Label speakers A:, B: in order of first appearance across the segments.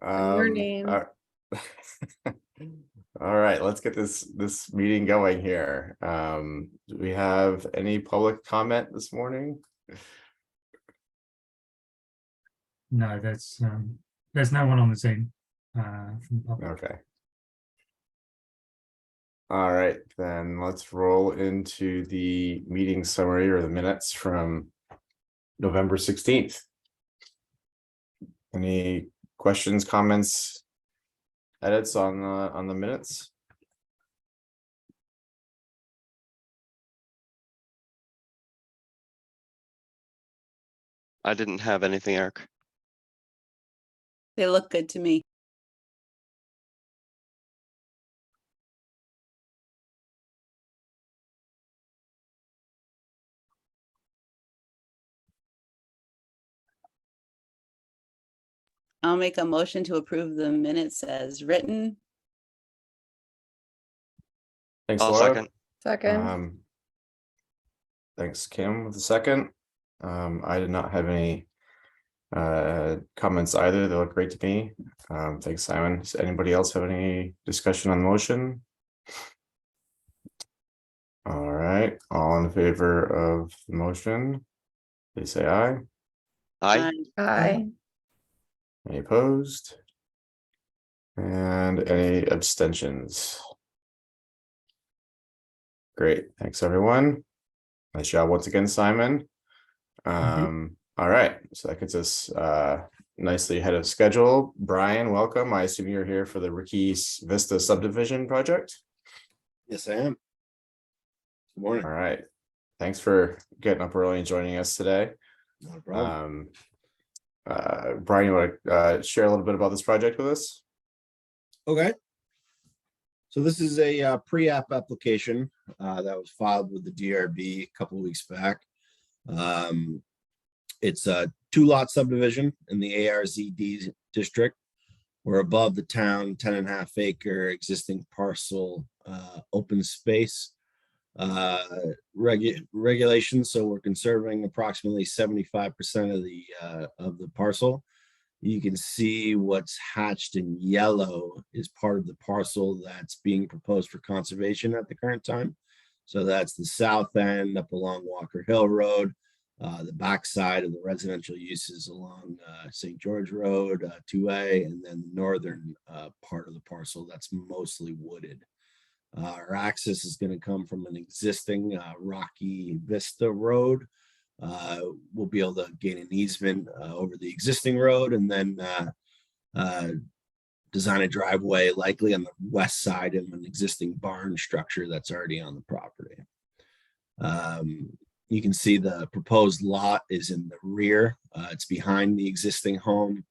A: Morning.
B: All right, let's get this meeting going here. Do we have any public comment this morning?
C: No, there's no one on the Zoom from the public.
B: Okay. All right, then let's roll into the meeting summary or the minutes from November 16th. Any questions, comments, edits on the minutes?
D: I didn't have anything, Eric.
A: They look good to me. I'll make a motion to approve the minutes as written.
B: Thanks,
D: I'll
B: Laura.
D: second.
A: Second.
B: Thanks, Kim, with the second. I did not have any comments either. They look great to me. Thanks, Simon. Does anybody else have any discussion on the motion? All right, all in favor of the motion, please say aye.
D: Aye.
A: Aye.
B: Any opposed? And any abstentions? Great, thanks everyone. Nice job once again, Simon. All right, so that gets us nicely ahead of schedule. Brian, welcome. I assume you're here for the Ricky's Vista subdivision project.
E: Yes, I am. Good morning.
B: All right, thanks for getting up early and joining us today.
E: No problem.
B: Brian, you want to share a little bit about this project with us?
E: Okay. So this is a pre-app application that was filed with the DRB a couple of weeks back. It's a 2-lot subdivision in the ARZD district. We're above the town 10.5 acre existing parcel open space regulations. So we're conserving approximately 75% of the parcel. You can see what's hatched in yellow is part of the parcel that's being proposed for conservation at the current time. So that's the south end up along Walker Hill Road, the backside of the residential uses along St. George Road, 2A, and then the northern part of the parcel that's mostly wooded. Our access is going to come from an existing Rocky Vista Road. We'll be able to gain an easement over the existing road and then design a driveway likely on the west side of an existing barn structure that's already on the property. You can see the proposed lot is in the rear. It's behind the existing home.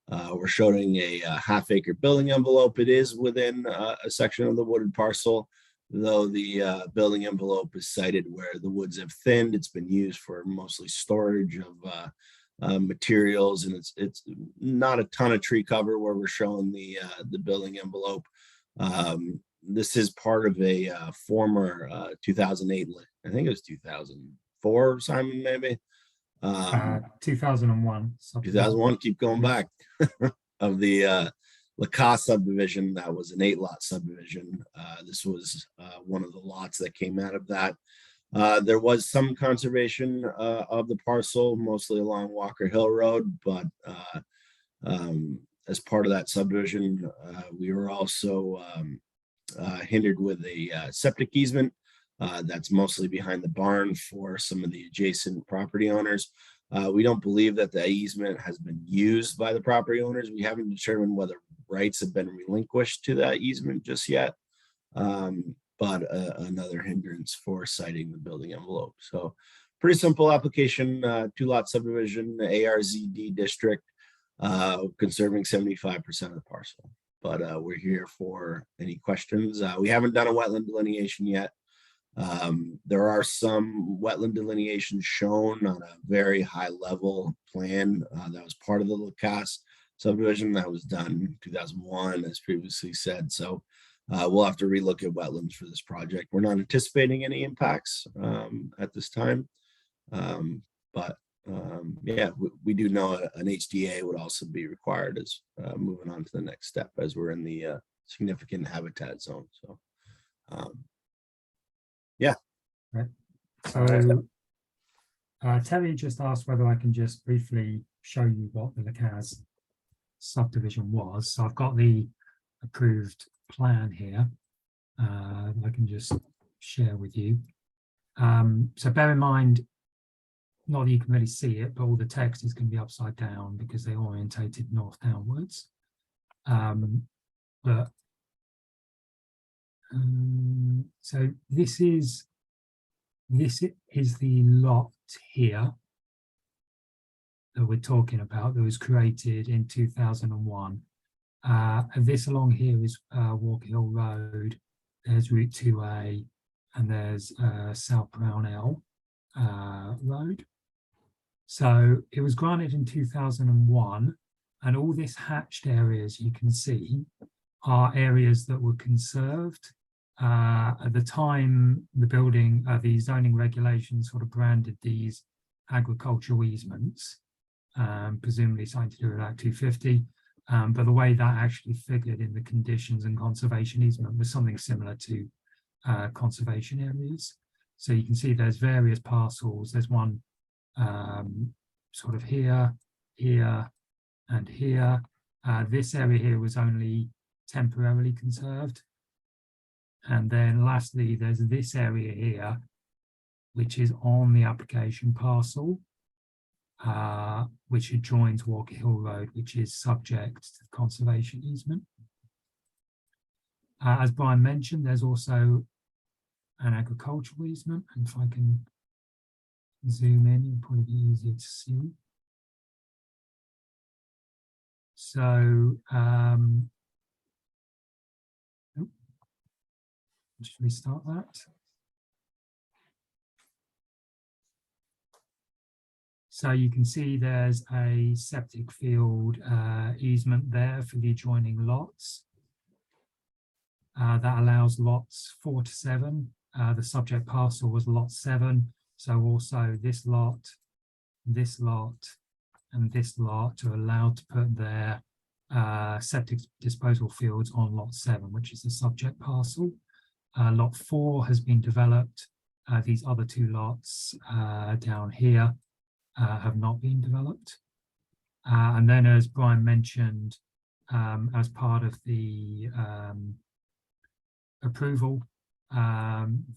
E: We're showing a 1/2 acre building envelope. It is within a section of the wooded parcel, though the building envelope is sited where the woods have thinned. It's been used for mostly storage of materials, and it's not a ton of tree cover where we're showing the building envelope. This is part of a former 2008, I think it was 2004, Simon, maybe.
C: 2001.
E: 2001, keep going back, of the Lacoste subdivision. That was an 8-lot subdivision. This was one of the lots that came out of that. There was some conservation of the parcel, mostly along Walker Hill Road, but as part of that subdivision, we were also hindered with a septic easement that's mostly behind the barn for some of the adjacent property owners. We don't believe that the easement has been used by the property owners. We haven't determined whether rights have been relinquished to that easement just yet, but another hindrance for citing the building envelope. So pretty simple application, 2-lot subdivision, ARZD district, conserving 75% of the parcel. But we're here for any questions. We haven't done a wetland delineation yet. There are some wetland delineations shown on a very high level plan that was part of the Lacoste subdivision that was done in 2001, as previously said. So we'll have to relook at wetlands for this project. We're not anticipating any impacts at this time, but yeah, we do know an HDA would also be required as moving on to the next step as we're in the significant habitat zone. So, yeah.
C: Right. So,
B: Alright.
C: Terry just asked whether I can just briefly show you what the Lacaz subdivision was. So I've got the approved plan here. I can just share with you. So bear in mind, not that you can really see it, but all the text is going to be upside down because they orientated north downwards. So this is the lot here that we're talking about that was created in 2001. And this along here is Walker Hill Road. There's Route 2A, and there's South Brownell Road. So it was granted in 2001, and all this hatched areas you can see are areas that were conserved. At the time, the zoning regulations sort of branded these agricultural easements, presumably something to do with Act 250. But the way that actually figured in the conditions and conservation easement was something similar to conservation areas. So you can see there's various parcels. There's one sort of here, here, and here. This area here was only temporarily conserved. And then lastly, there's this area here, which is on the application parcel, which adjoins Walker Hill Road, which is subject to the conservation easement. As Brian mentioned, there's also an agricultural easement, and if I can zoom in, it'll probably be easier to see. So, just restart that. So you can see there's a septic field easement there for the adjoining lots. That allows lots 4 to 7. The subject parcel was lot 7. So also this lot, and this lot are allowed to put their septic disposal fields on lot 7, which is the subject parcel. Lot 4 has been developed. These other 2 lots down here have not been developed. And then, as Brian mentioned, as part of the approval,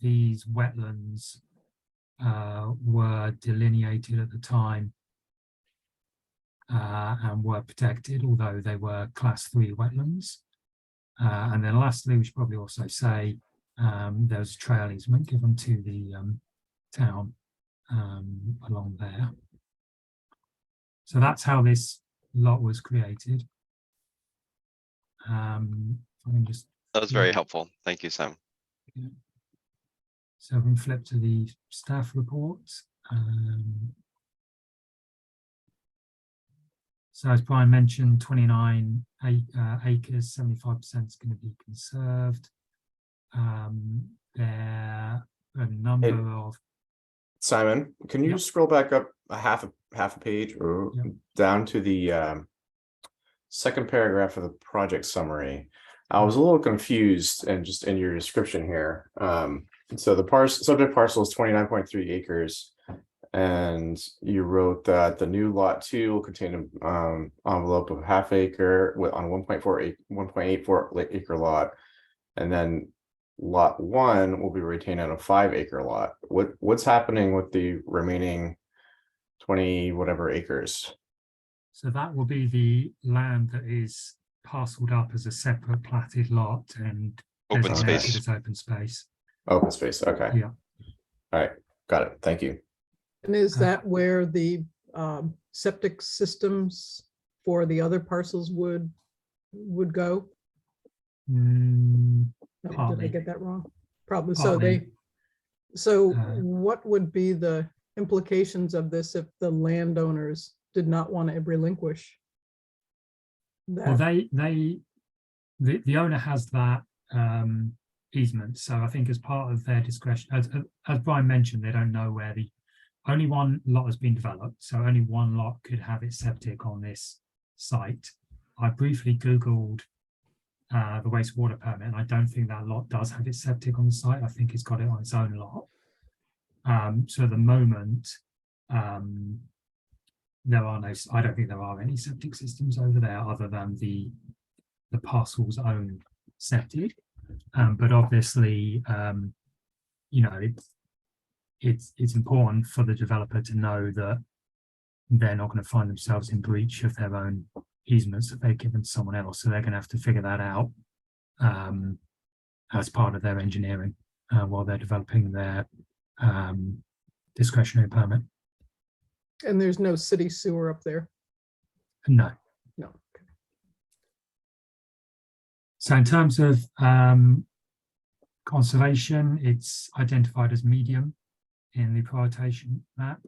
C: these wetlands were delineated at the time and were protected, although they were class 3 wetlands. And then lastly, we should probably also say there was a trail easement given to the town along there. So that's how this lot was created. I can just,
D: That was very helpful. Thank you, Sam.
C: yeah. So we can flip to the staff report. So as Brian mentioned, 29 acres, 75% is going to be conserved. There are a number of.
B: Simon, can you
C: Yep.
B: scroll back up a half a page or
C: Yep.
B: down to the second paragraph of the project summary? I was a little confused and just in your description here. So the subject parcel is 29.3 acres, and you wrote that the new lot 2 will contain an envelope of ½ acre on 1.84 acre lot, and then lot 1 will be retained on a 5 acre lot. What's happening with the remaining 20 whatever acres?
C: So that will be the land that is parceled up as a separate platted lot and
D: Open
C: designated
D: space.
C: as open space.
B: Open space. Okay.
C: Yeah.
B: All right. Got it. Thank you.
F: And is that where the septic systems for the other parcels would go?
C: Mm,
F: No, did I
C: Partly.
F: get that wrong? Probably.
C: Partly.
F: So
C: Uh,
F: what would be the implications of this if the landowners did not want to relinquish
C: well,
F: that?
C: the owner has that easement. So I think as part of their discretion, as Brian mentioned, they don't know where the only one lot has been developed, so only one lot could have its septic on this site. I briefly Googled the wastewater permit, and I don't think that lot does have its septic on the site. I think it's got it on its own lot. So at the moment, there are no, I don't think there are any septic systems over there other than the parcel's own septic. But obviously, you know, it's important for the developer to know that they're not going to find themselves in breach of their own easements that they've given to someone else. So they're going to have to figure that out as part of their engineering while they're developing their discretionary permit.
F: And there's no city sewer up there?
C: No.
F: No. Okay.
C: So in terms of conservation, it's identified as medium in the prioritization map.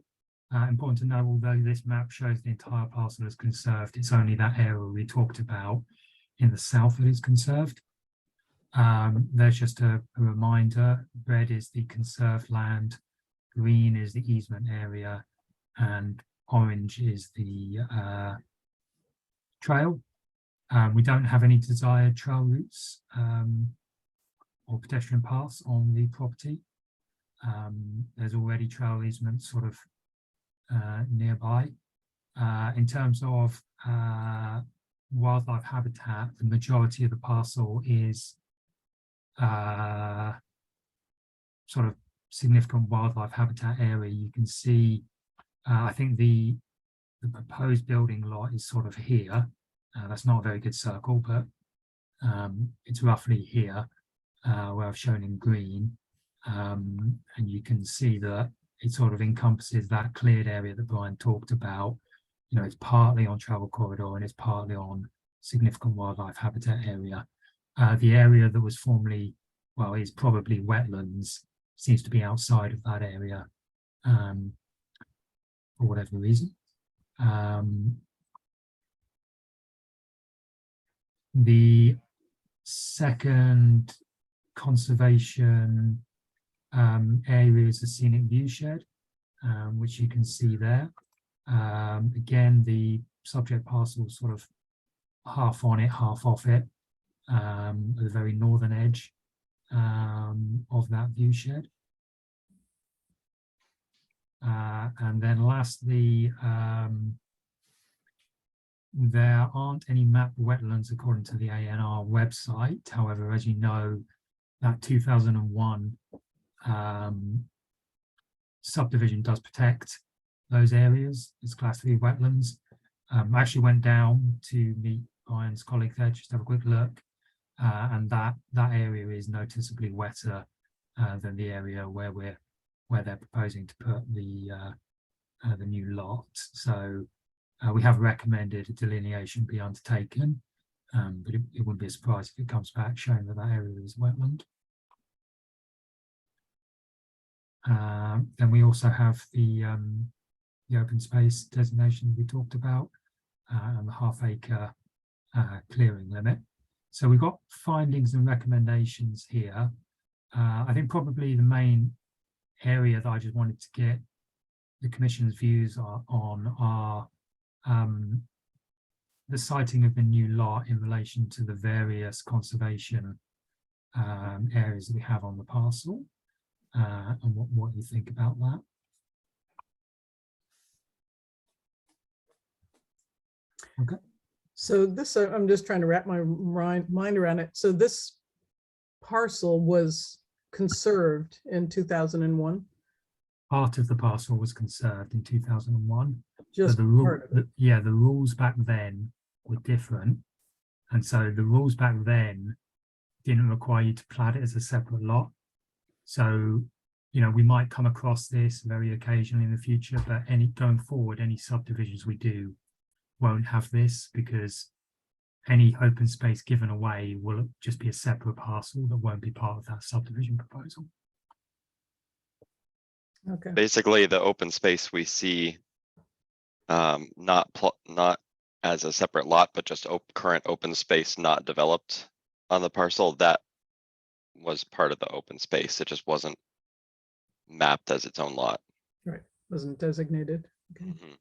C: Important to know, although this map shows the entire parcel as conserved, it's only that area we talked about in the south that is conserved. There's just a reminder, red is the conserved land, green is the easement area, and orange is the trail. We don't have any desired trail routes or pedestrian paths on the property. There's already trail easements sort of nearby. In terms of wildlife habitat, the majority of the parcel is sort of significant wildlife habitat area. You can see, I think the proposed building lot is sort of here. That's not a very good circle, but it's roughly here where I've shown in green. And you can see that it sort of encompasses that cleared area that Brian talked about. You know, it's partly on travel corridor and it's partly on significant wildlife habitat area. The area that was formerly, well, is probably wetlands, seems to be outside of that area for whatever reason. The second conservation area is a scenic view shed, which you can see there. Again, the subject parcel is sort of half on it, half off it, at the very northern edge of that view shed. And then lastly, there aren't any mapped wetlands according to the ANR website. However, as you know, that 2001 subdivision does protect those areas. It's class 3 wetlands. I actually went down to meet Brian's colleague there just to have a quick look, and that area is noticeably wetter than the area where they're proposing to put the new lot. So we have recommended a delineation be undertaken, but it wouldn't be a surprise if it comes back showing that area is wetland. Then we also have the open space designation we talked about and the half-acre clearing limit. So we've got findings and recommendations here. I think probably the main area that I just wanted to get the Commission's views on are the siting of the new lot in relation to the various conservation areas that we have on the parcel, and what you think about that. Okay.
F: So this, I'm just trying to wrap my mind around it. So this parcel was conserved in 2001?
C: Part of the parcel was conserved in 2001.
F: Just
C: the rules back then were different. And so the rules back then didn't require you to plat it as a separate lot. So, you know, we might come across this very occasionally in the future, but going forward, any subdivisions we do won't have this, because any open space given away will just be a separate parcel that won't be part of that subdivision proposal.
F: Okay.
D: Basically, the open space we see, not as a separate lot, but just current open space not developed on the parcel, that was part of the open space. It just wasn't mapped as its own lot.
F: Right. wasn't designated. Okay.
D: Mhm.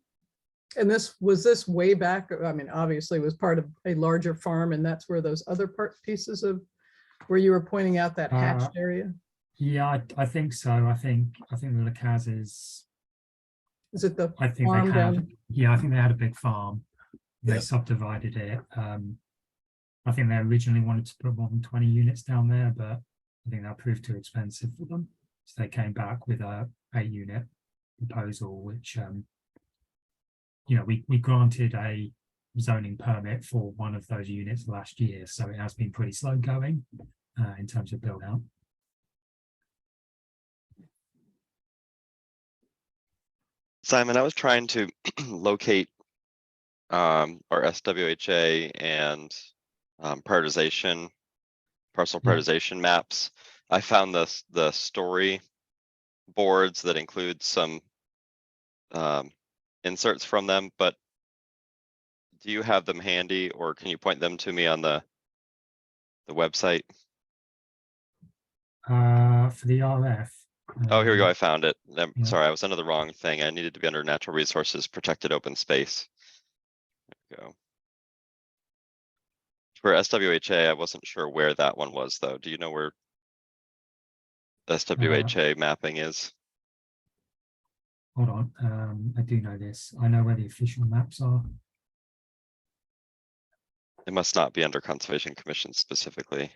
F: And was this way back? I mean, obviously it was part of a larger farm, and that's where those other pieces of, where you were pointing out that hatched area?
C: Yeah, I think so. I think the Lacazes,
F: Is it the
C: I think
F: farm
C: they had,
F: down?
C: yeah, I think they had a big farm. They
E: Yeah.
C: subdivided it. I think they originally wanted to put more than 20 units down there, but I think that proved too expensive for them. So they came back with a 8-unit proposal, which, you know, we granted a zoning permit for one of those units last year. So it has been pretty slow going in terms of build out.
D: Simon, I was trying to locate our SWHA and prioritization, parcel
C: Yeah.
D: prioritization maps. I found the story boards that include some inserts from them, but do you have them handy, or can you point them to me on the website?
C: For the RF.
D: Oh, here we go. I found it.
C: yeah.
D: Sorry, I was under the wrong thing. I needed to be under natural resources, protected open space. There we go. For SWHA, I wasn't sure where that one was, though. Do you know where SWHA mapping is?
C: Hold on, I do know this. I know where the official maps are.
D: It must not be under Conservation Commission specifically.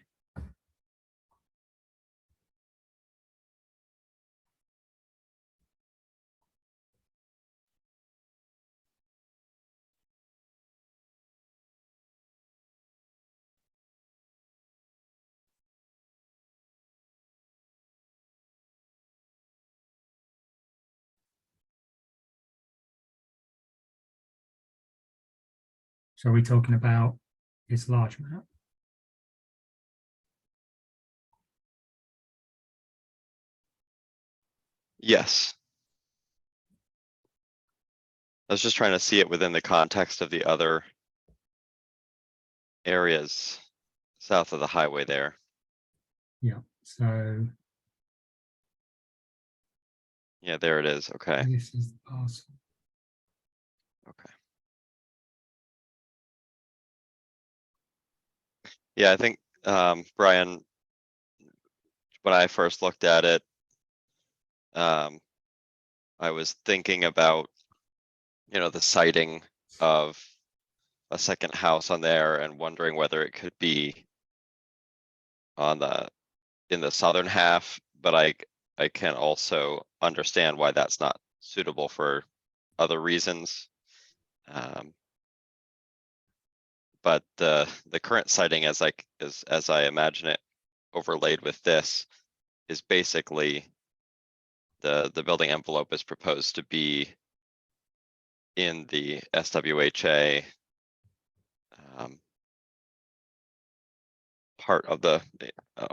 C: So are we talking about this large map?
D: Yes. I was just trying to see it within the context of the other areas south of the highway there.
C: Yeah, so
D: Yeah, there it is. Okay.
C: this is the parcel.
D: Okay. Yeah, I think, Brian, when I first looked at it, I was thinking about, you know, the siting of a second house on there and wondering whether it could be on in the southern half, but I can also understand why that's not suitable for other reasons. But the current siting as I imagine it overlaid with this is basically the building envelope is proposed to be in the SWHA part of the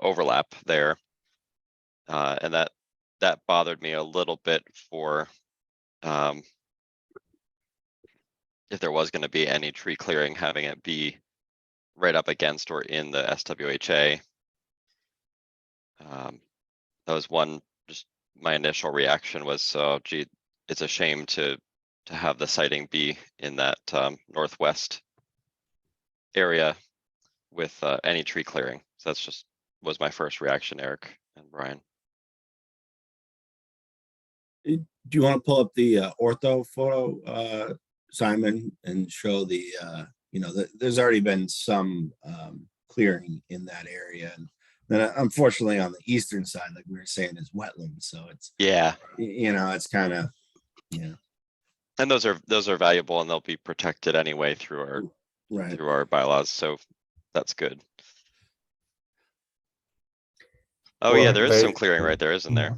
D: overlap there. And that bothered me a little bit for if there was going to be any tree clearing, having it be right up against or in the SWHA. That was one, just my initial reaction was, oh, gee, it's a shame to have the siting be in that northwest area with any tree clearing. So that's just was my first reaction, Eric and Brian.
E: Do you want to pull up the ortho photo, Simon, and show the, you know, there's already been some clearing in that area. And then unfortunately on the eastern side, like we were saying, is wetland. So it's,
D: Yeah.
E: you know, it's kind of, yeah.
D: And those are valuable and they'll be protected anyway through our bylaws. So that's good. Oh
B: Well,
D: yeah, there is
B: they-
D: some clearing right there, isn't there?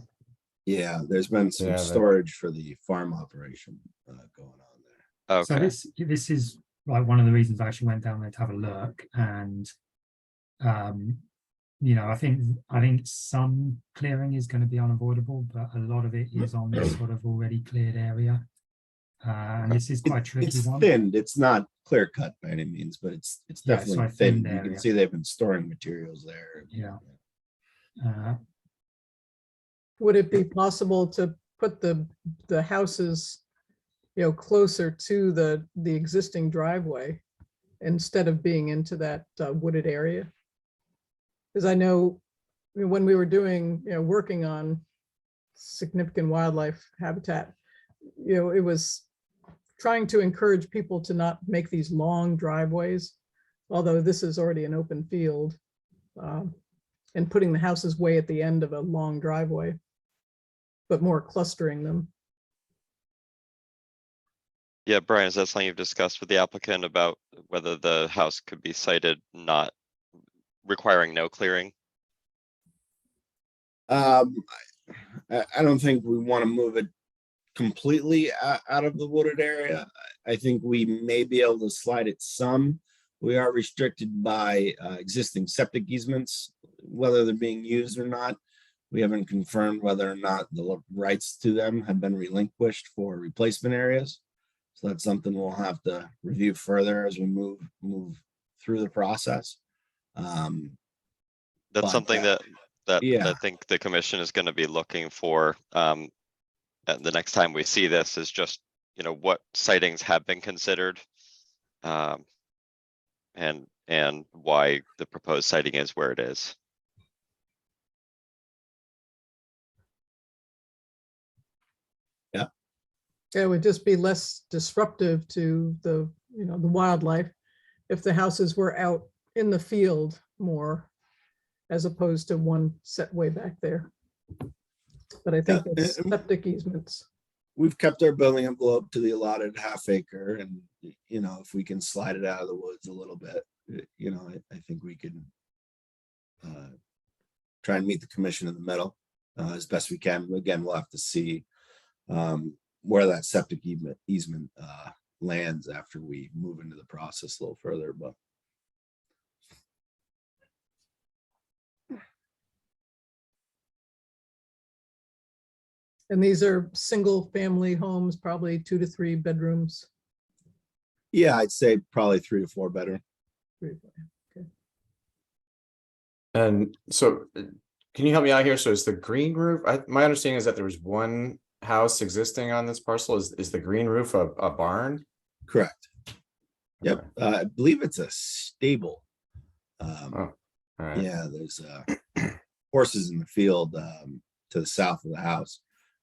E: Yeah, there's been some
B: Yeah,
E: storage for the farm operation going on there.
D: Okay.
C: So this is like one of the reasons I actually went down there to have a look, and you know, I think some clearing is going to be unavoidable, but a lot of it is on this sort of already cleared area. And this is quite a tricky
E: It's
C: one.
E: thinned. It's not clear cut by any means, but it's
C: Yeah, it's
E: definitely
C: like
E: thin.
C: thinned
E: You can
C: area.
E: see they've been storing materials there.
C: Yeah.
F: Would it be possible to put the houses, closer to the existing driveway instead of being into that wooded area. Because I know when we were doing, working on significant wildlife habitat, it was trying to encourage people to not make these long driveways, although this is already an open field, and putting the houses way at the end of a long driveway, but more clustering them.
D: Yeah, Brian, is that something you've discussed with the applicant about whether the house could be sited not requiring no clearing?
E: I don't think we want to move it completely out of the wooded area. I think we may be able to slide it some. We are restricted by existing septic easements, whether they're being used or not. We haven't confirmed whether or not the rights to them have been relinquished for replacement areas. So that's something we'll have to review further as we move through the process.
D: That's
E: But,
D: something that
E: yeah.
D: I think the commission is going to be looking for. The next time we see this is just, what sightings have been considered. And why the proposed siting is where it is.
F: It would just be less disruptive to the wildlife if the houses were out in the field more, as opposed to one set way back there. But I think it's septic easements.
E: We've kept our building envelope to the allotted half acre, and if we can slide it out of the woods a little bit, I think we can try and meet the commission in the middle as best we can. Again, we'll have to see where that septic easement lands after we move into the process a little further, but.
F: And these are single family homes, probably 2 to 3 bedrooms.
E: Yeah, I'd say probably 3 to 4 bedroom.
F: 3 to 4, okay.
B: And so can you help me out here? So is the green roof, my understanding is that there was one house existing on this parcel. Is the green roof a barn?
E: Correct. Yep.
B: Okay.
E: I believe it's a stable.
B: All right.
E: Yeah, there's horses in the field to the south of the house.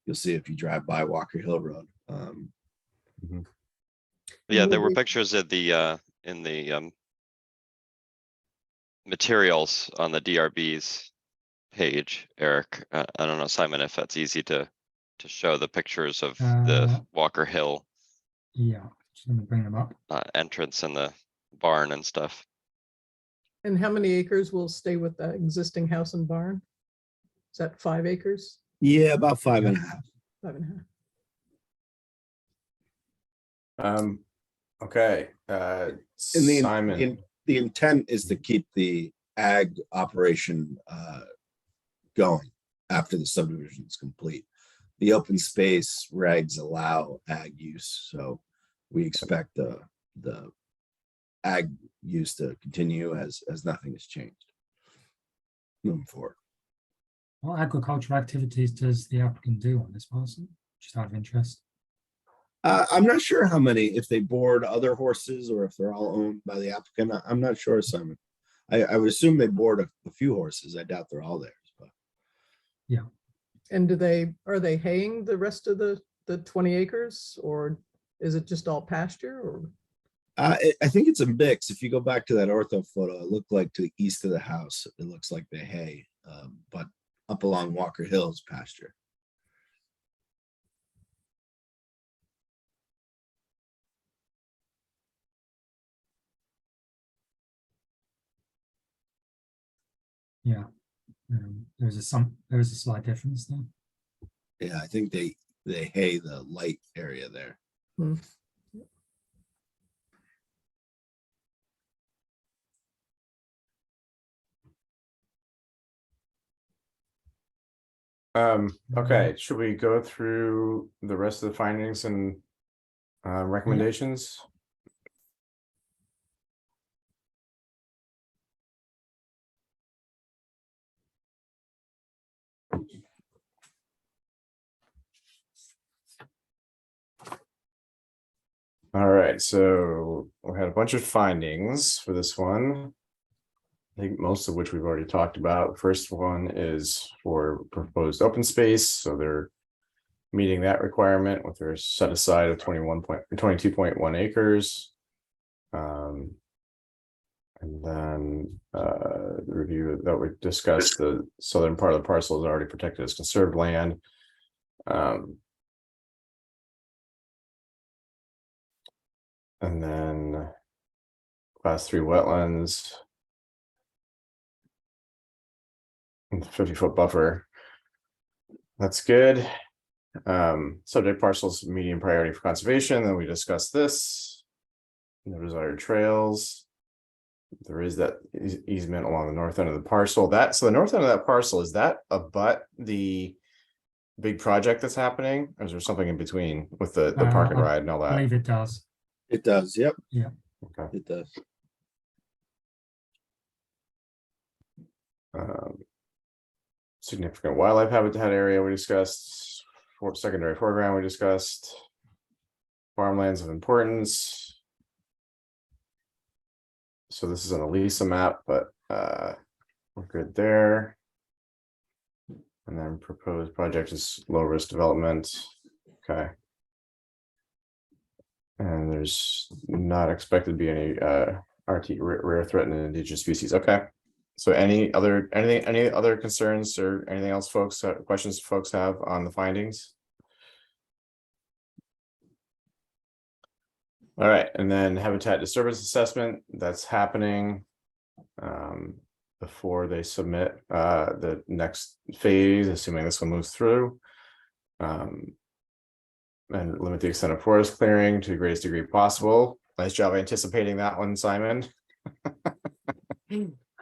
E: You'll see if you drive by Walker Hill Road.
D: Yeah, there were pictures of the in the materials on the DRB's page, Eric. I don't know, Simon, if that's easy to show the pictures of the Walker Hill
C: Yeah, just gonna bring them up.
D: entrance and the barn and stuff.
F: And how many acres will stay with the existing house and barn? Is that 5 acres?
E: Yeah, about 5.5.
F: 5.5.
B: Okay.
E: And
B: Simon.
E: the intent is to keep the ag operation going after the subdivision is complete. The open space regs allow ag use, so we expect the ag use to continue as nothing has changed moving forward.
C: What agricultural activities does the applicant do on this parcel? Just out of interest.
E: I'm not sure how many, if they board other horses or if they're all owned by the applicant. I'm not sure, Simon. I would assume they board a few horses. I doubt they're all theirs, but.
F: Yeah. And are they haying the rest of the 20 acres, or is it just all pasture? Or
E: I think it's a mix. If you go back to that ortho photo, it looked like to the east of the house, it looks like they hay, but up along Walker Hills pasture.
C: Yeah, there's a slight difference there.
E: Yeah, I think they hay the light area there.
B: Okay, should we go through the rest of the findings and recommendations? All right, so we had a bunch of findings for this one. I think most of which we've already talked about. First one is for proposed open space, so they're meeting that requirement with their set aside of 22.1 acres. And then the review that we discussed, the southern part of the parcel is already protected as conserved land. And then class 3 wetlands. 50-foot buffer. That's good. Subject parcels, medium priority for conservation. Then we discussed this. No desired trails. There is that easement along the north end of the parcel. So the north end of that parcel, is that abut the big project that's happening? Or is there something in between with the park and
C: I
B: ride and all
C: I
B: that?
C: believe it does.
E: It does, yep,
B: Okay.
E: it does.
B: Significant wildlife habitat area we discussed. Secondary foreground we discussed. Farmlands of importance. So this is an Elisa map, but we're good there. And then proposed project is low risk development. Okay. And there's not expected to be any RT rare threatened indigenous species. Okay. So any other concerns or anything else, folks, questions folks have on the findings? All right, and then habitat disturbance assessment, that's happening before they submit the next phase, assuming this one moves through. And limit the extent of forest clearing to the greatest degree possible. Nice job anticipating that one, Simon.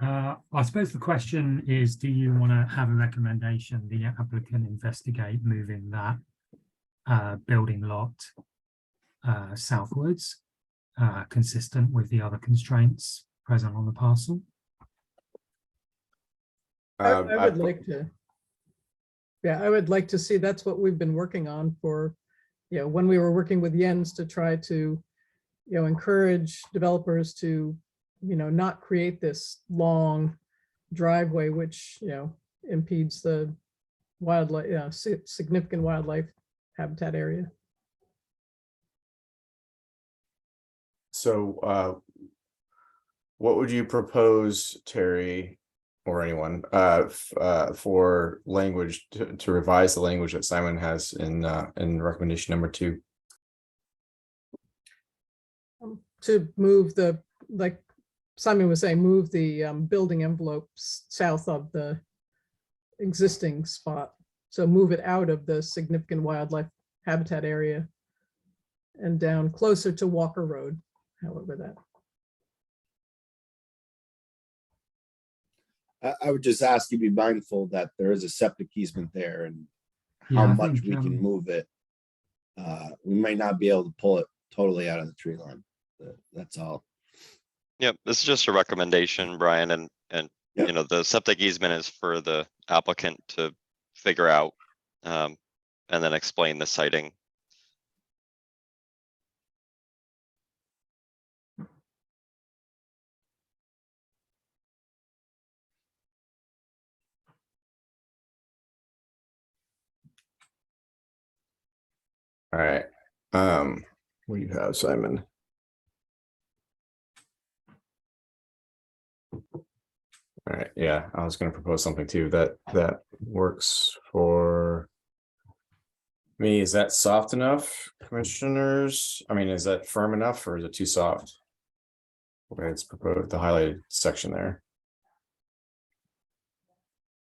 C: I suppose the question is, do you want to have a recommendation the applicant investigate moving that building lot southwards, consistent with the other constraints present on the parcel?
F: I would like to. Yeah, I would like to see, that's what we've been working on for, when we were working with Jens to try to, encourage developers to, not create this long driveway, which, impedes the wildlife, significant wildlife habitat area.
B: So what would you propose, Terry, or anyone, for language to revise the language that Simon has in recommendation number 2?
F: To move like Simon was saying, move the building envelopes south of the existing spot. So move it out of the significant wildlife habitat area and down closer to Walker Road, however that.
E: I would just ask you to be mindful that there is a septic easement there and
C: Yeah,
E: how
C: I
E: much
C: think,
E: we can move it. We might not be able to pull it totally out of the tree line. That's all.
D: Yep, this is just a recommendation, Brian, and
E: Yep.
D: you know, the septic easement is for the applicant to figure out and then explain the siting.
B: All right. What do you have, Simon? All right, yeah, I was going to propose something too that works for me. Is that soft enough, commissioners? I mean, is that firm enough or is it too soft? Okay, it's proposed the highlighted section there.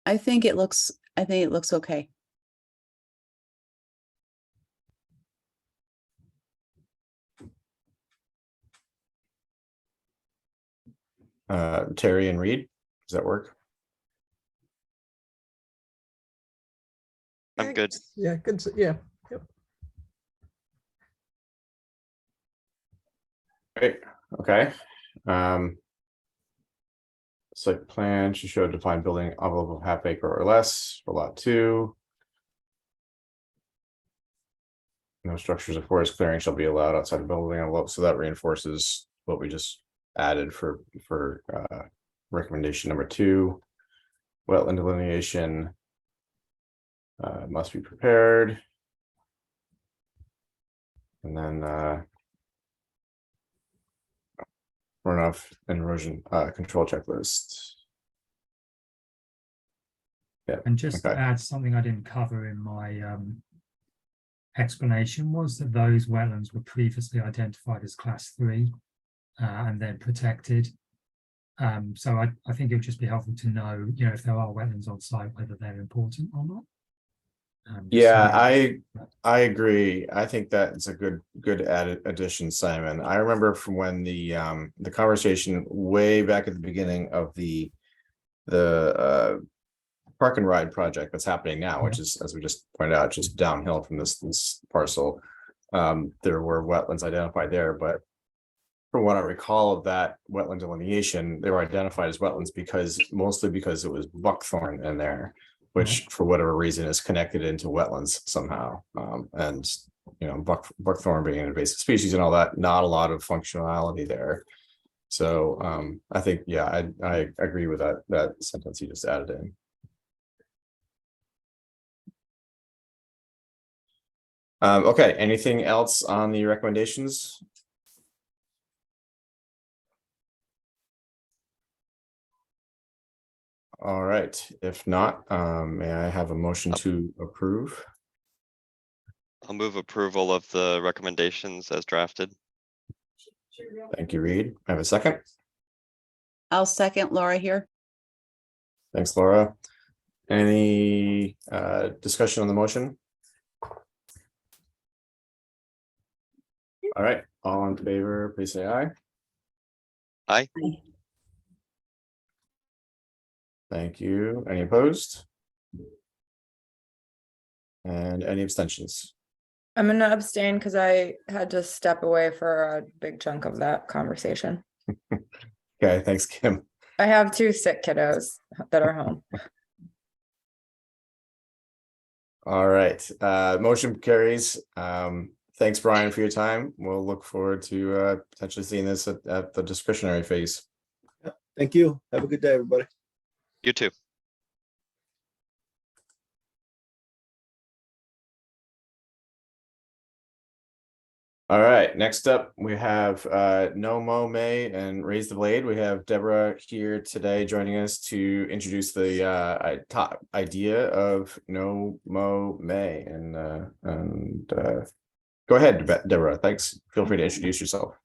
A: I think it looks okay.
B: Terry and Reed, does that work?
D: I'm good.
F: Yeah, good. Yeah. Yep.
B: Great, okay. Site plan should show defined building envelope of half acre or less for lot 2. No structures of forest clearing shall be allowed outside the building envelope, so that reinforces what we just added for recommendation number 2. Wetland delineation must be prepared. And then runoff and erosion control checklist. Yeah,
C: And just to
B: okay.
C: add something I didn't cover in my explanation was that those wetlands were previously identified as class 3 and then protected. So I think it would just be helpful to know, you know, if there are wetlands on site, whether they're important or not.
B: Yeah,
C: So-
B: I agree. I think that's a good added addition, Simon. I remember from when the conversation way back at the beginning of the park and ride project that's happening now, which is, as we just pointed out, just downhill from this parcel. There were wetlands identified there, but from what I recall of that wetland delineation, they were identified as wetlands mostly because it was buckthorn in there, which for whatever reason is connected into wetlands somehow. And you know, buckthorn being an invasive species and all that, not a lot of functionality there. So I think, yeah, I agree with that sentence you just added in. Okay, anything else on the recommendations? All right, if not, may I have a motion to approve?
D: I'll move approval of the recommendations as drafted.
B: Thank you, Reed. I have a second.
A: I'll second Laura here.
B: Thanks, Laura. Any discussion on the motion? All right, all in favor, please say aye.
D: Aye.
B: Thank you. Any opposed? And any abstentions?
G: I'm gonna abstain because I had to step away for a big chunk of that conversation.
B: Okay, thanks, Kim.
G: I have 2 sick kiddos that are home.
B: All right, motion carries. Thanks, Brian, for your time. We'll look forward to potentially seeing this at the discretionary phase.
E: Thank you. Have a good day, everybody.
D: You too.
B: All right, next up, we have No Mo May and Raise the Blade. We have Deborah here today joining us to introduce the top idea of No Mo May. And go ahead, Deborah. Thanks. Feel free to introduce yourself.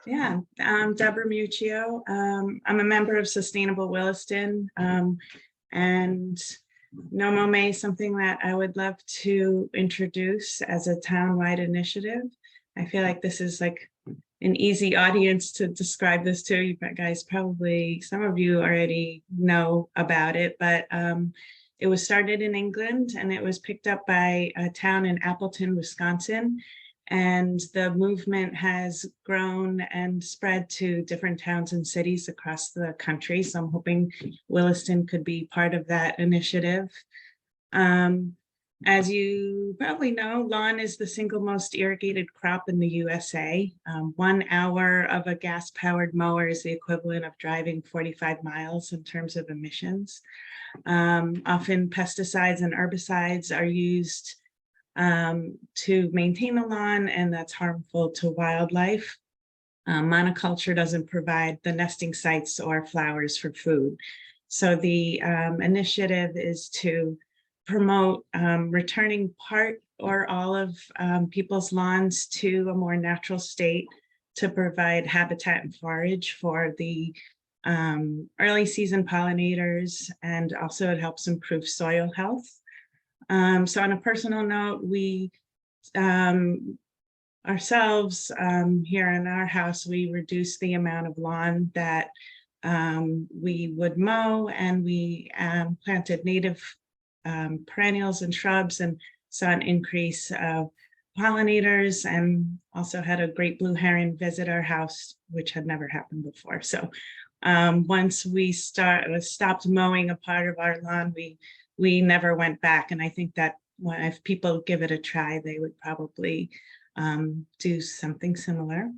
H: Yeah, I'm Deborah Muccio. I'm a member of Sustainable Williston, and No Mo May is something that I would love to introduce as a town-wide initiative. I feel like this is like an easy audience to describe this to. You guys probably, some of you already know about it, but it was started in England and it was picked up by a town in Appleton, Wisconsin. And the movement has grown and spread to different towns and cities across the country. So I'm hoping Williston could be part of that initiative. As you probably know, lawn is the single most irrigated crop in the USA. 1 hour of a gas-powered mower is the equivalent of driving 45 miles in terms of emissions. Often pesticides and herbicides are used to maintain the lawn, and that's harmful to wildlife. Monoculture doesn't provide the nesting sites or flowers for food. So the initiative is to promote returning part or all of people's lawns to a more natural state to provide habitat and forage for the early season pollinators, and also it helps improve soil health. So on a personal note, we ourselves here in our house, we reduce the amount of lawn that we would mow, and we planted native perennials and shrubs, and saw an increase of pollinators, and also had a great blue heron visit our house, which had never happened before. So once we stopped mowing a part of our lawn, we never went back. And I think that if people give it a try, they would probably do something similar.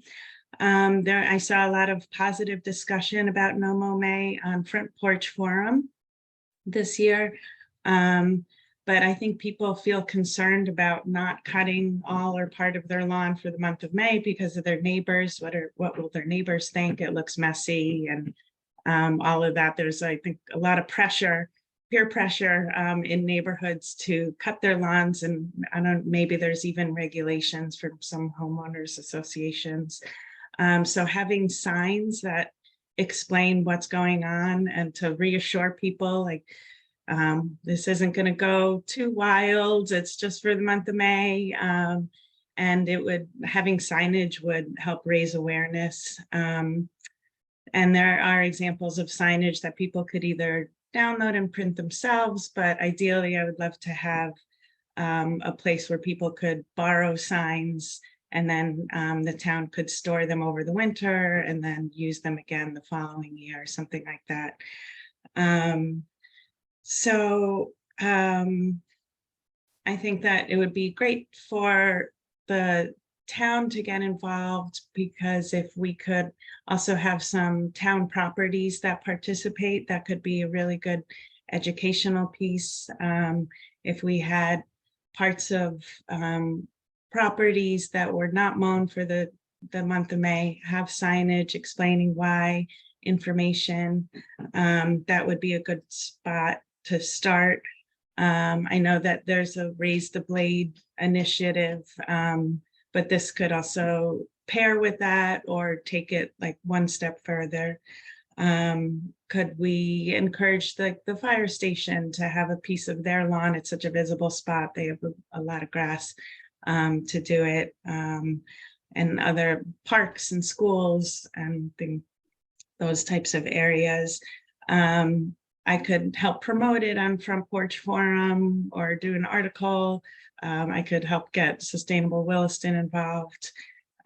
H: I saw a lot of positive discussion about No Mow May on Front Porch Forum this year. But I think people feel concerned about not cutting all or part of their lawn for the month of May because of their neighbors. What will their neighbors think? It looks messy and all of that. There's, I think, a lot of pressure, peer pressure in neighborhoods to cut their lawns. And maybe there's even regulations from some homeowners associations. So having signs that explain what's going on and to reassure people, like, this isn't going to go too wild. It's just for the month of May. And having signage would help raise awareness. And there are examples of signage that people could either download and print themselves, but ideally I would love to have a place where people could borrow signs and then the town could store them over the winter and then use them again the following year, something like that. So I think that it would be great for the town to get involved, because if we could also have some town properties that participate, that could be a really good educational piece. If we had parts of properties that were not mown for the month of May, have signage explaining why, information, that would be a good spot to start. I know that there's a Raise the Blade initiative, but this could also pair with that or take it like one step further. Could we encourage the fire station to have a piece of their lawn? It's such a visible spot. They have a lot of grass to do it, and other parks and schools and those types of areas. I could help promote it on Front Porch Forum or do an article. I could help get Sustainable Williston involved.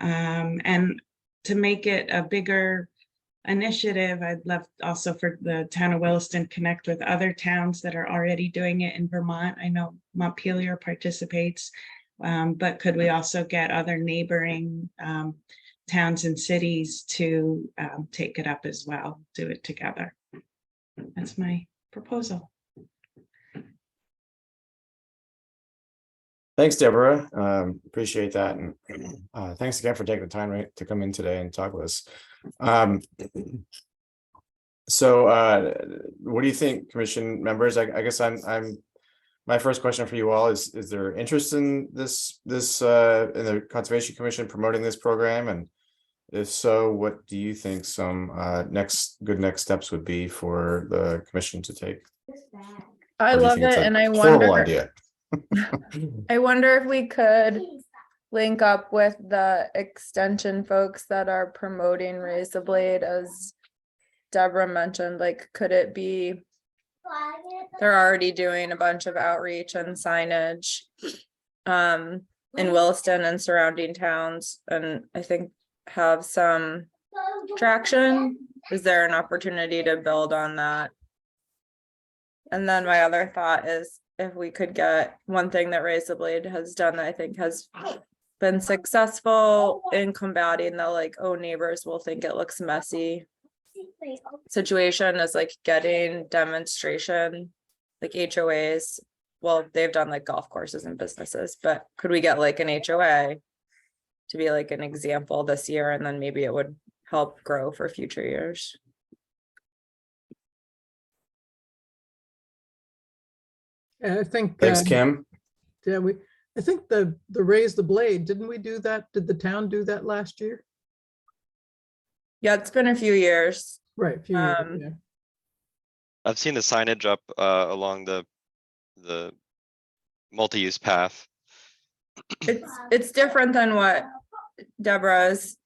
H: And to make it a bigger initiative, I'd love also for the town of Williston connect with other towns that are already doing it in Vermont. I know Montpelier participates, but could we also get other neighboring towns and cities to take it up as well, do it together? That's my proposal.
B: Thanks, Deborah. Appreciate that. And thanks again for taking the time to come in today and talk with us. So what do you think, commission members? I guess my first question for you all is there interest in this in the Conservation Commission promoting this program? And if so, what do you think some next steps would be for the commission to take?
G: I
B: Or do you
G: love
B: think it's
G: it,
B: a
G: and I
B: horrible
G: wonder.
B: idea?
G: I wonder if we could link up with the extension folks that are promoting Raise the Blade, as Deborah mentioned. Like, could it be they're already doing a bunch of outreach and signage in Williston and surrounding towns, and I think have some traction. Is there an opportunity to build on that? And then my other thought is, if we could get one thing that Raise the Blade has done that I think has been successful in combating the like, oh, neighbors will think it looks messy situation, is like getting demonstration, like HOAs. Well, they've done like golf courses and businesses, but could we get like an HOA to be like an example this year, and then maybe it would help grow for future years?
F: I think.
B: Thanks, Kim.
F: Yeah, I think the Raise the Blade, didn't we do that? Did the town do that last year?
G: Yeah, it's been a few years.
F: Right. A few years, yeah.
D: I've seen the signage up along the multi-use path.
G: It's different than what Deborah is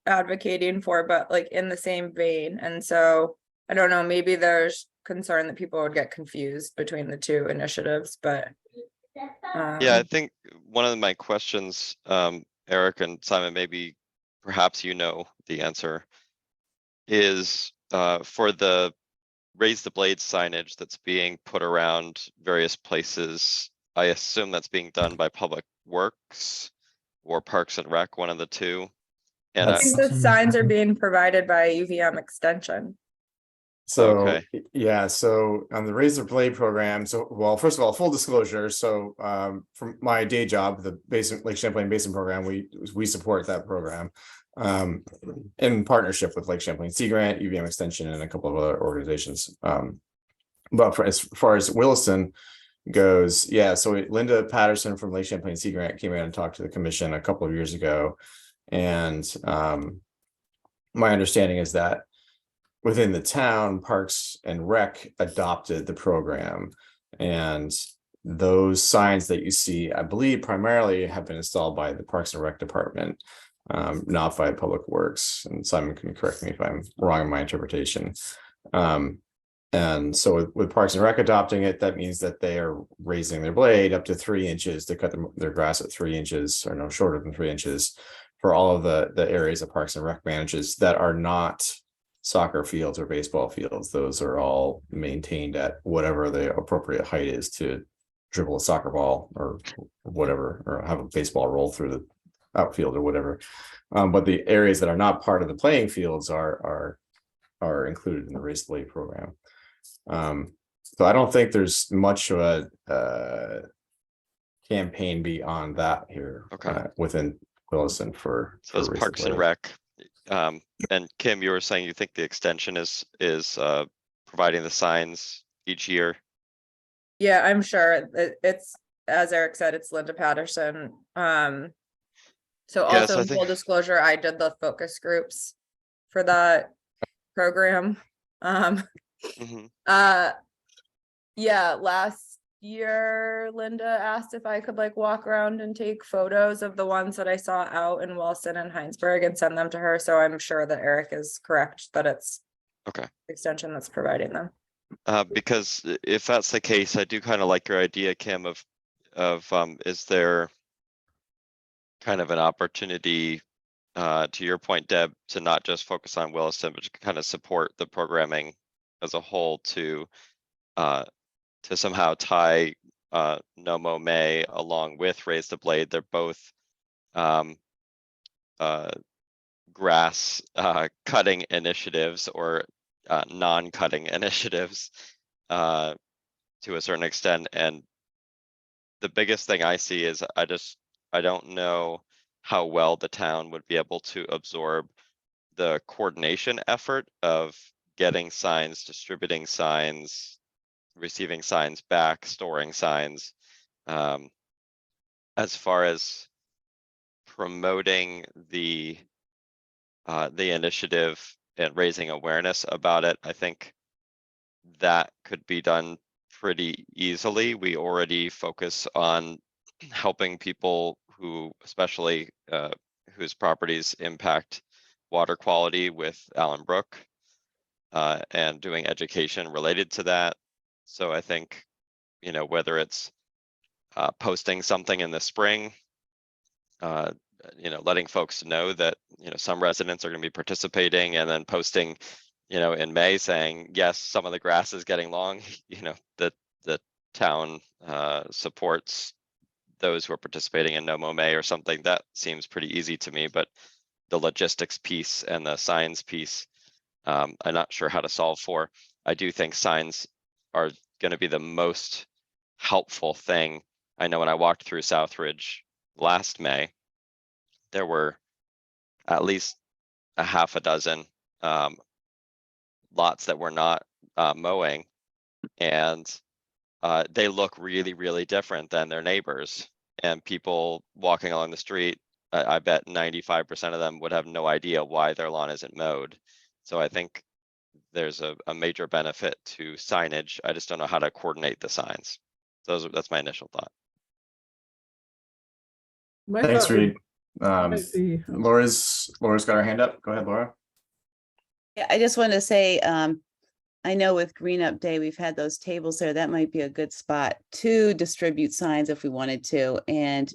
G: advocating for, but like in the same vein. And so I don't know, maybe there's concern that people would get confused between the two initiatives, but
D: Yeah, I think one of my questions, Eric and Simon, maybe perhaps you know the answer, is for the Raise the Blade signage that's being put around various places I assume that's being done by Public Works or Parks and Rec, one of the two. And
G: I
B: That's-
G: think the signs are being provided by UVM Extension.
B: So,
D: Okay.
B: yeah, so on the Razor Blade program, so, well, first of all, full disclosure, so, from my day job, the Basin, Lake Champlain Basin program, we support that program. In partnership with Lake Champlain Sea Grant, UVM Extension, and a couple of other organizations. But as far as Williston goes, yeah, so Linda Patterson from Lake Champlain Sea Grant came in and talked to the commission a couple of years ago. And, my understanding is that within the town, Parks and Rec adopted the program. And those signs that you see, I believe primarily have been installed by the Parks and Rec department, not by Public Works. And Simon can correct me if I'm wrong in my interpretation. And so with Parks and Rec adopting it, that means that they are raising their blade up to 3 inches to cut their grass at 3 inches, or no shorter than 3 inches, for all of the areas that Parks and Rec manages that are not soccer fields or baseball fields. Those are all maintained at whatever the appropriate height is to dribble a soccer ball or whatever, or have a baseball roll through the outfield or whatever. But the areas that are not part of the playing fields are included in the raised blade program. So I don't think there's much of a campaign beyond that here.
D: Okay.
B: Within Williston for
D: So it's
B: raised
D: Parks and
B: blade.
D: Rec. And Kim, you were saying you think the extension is providing the signs each year?
G: Yeah, I'm sure it's, as Eric said, it's Linda Patterson. So
D: Yes,
G: also
D: I
G: in
D: think-
G: full disclosure, I did the focus groups for that program.
D: Mhm.
G: Yeah, last year Linda asked if I could like walk around and take photos of the ones that I saw out in Wilson and Heinsberg and send them to her. So I'm sure that Eric is correct that it's
D: Okay.
G: Extension that's providing them.
D: Because if that's the case, I do kind of like your idea, Kim, of is there kind of an opportunity, to your point, Deb, to not just focus on Williston, but to kind of support the programming as a whole to somehow tie Nomo May along with Raise the Blade. They're both grass cutting initiatives or non-cutting initiatives to a certain extent. And the biggest thing I see is I don't know how well the town would be able to absorb the coordination effort of getting signs, distributing signs, receiving signs back, storing signs. As far as promoting the initiative and raising awareness about it, I think that could be done pretty easily. We already focus on helping people who, especially whose properties impact water quality with Allen Brook, and doing education related to that. So I think, whether it's posting something in the spring, letting folks know that, some residents are going to be participating, and then posting, in May saying, yes, some of the grass is getting long, that the town supports those who are participating in Nomo May or something. That seems pretty easy to me, but the logistics piece and the signs piece, I'm not sure how to solve for. I do think signs are going to be the most helpful thing. I know when I walked through Southridge last May, there were at least a half a dozen lots that were not mowing, and they look really, really different than their neighbors. And people walking along the street, I bet 95% of them would have no idea why their lawn isn't mowed. So I think there's a major benefit to signage. I just don't know how to coordinate the signs. That's my initial thought.
F: My
B: Thanks,
F: thought would-
B: Reed.
F: might be-
B: Laura's got her hand up. Go ahead, Laura.
A: Yeah, I just wanted to say, I know with Green Up Day, we've had those tables there. That might be a good spot to distribute signs if we wanted to, and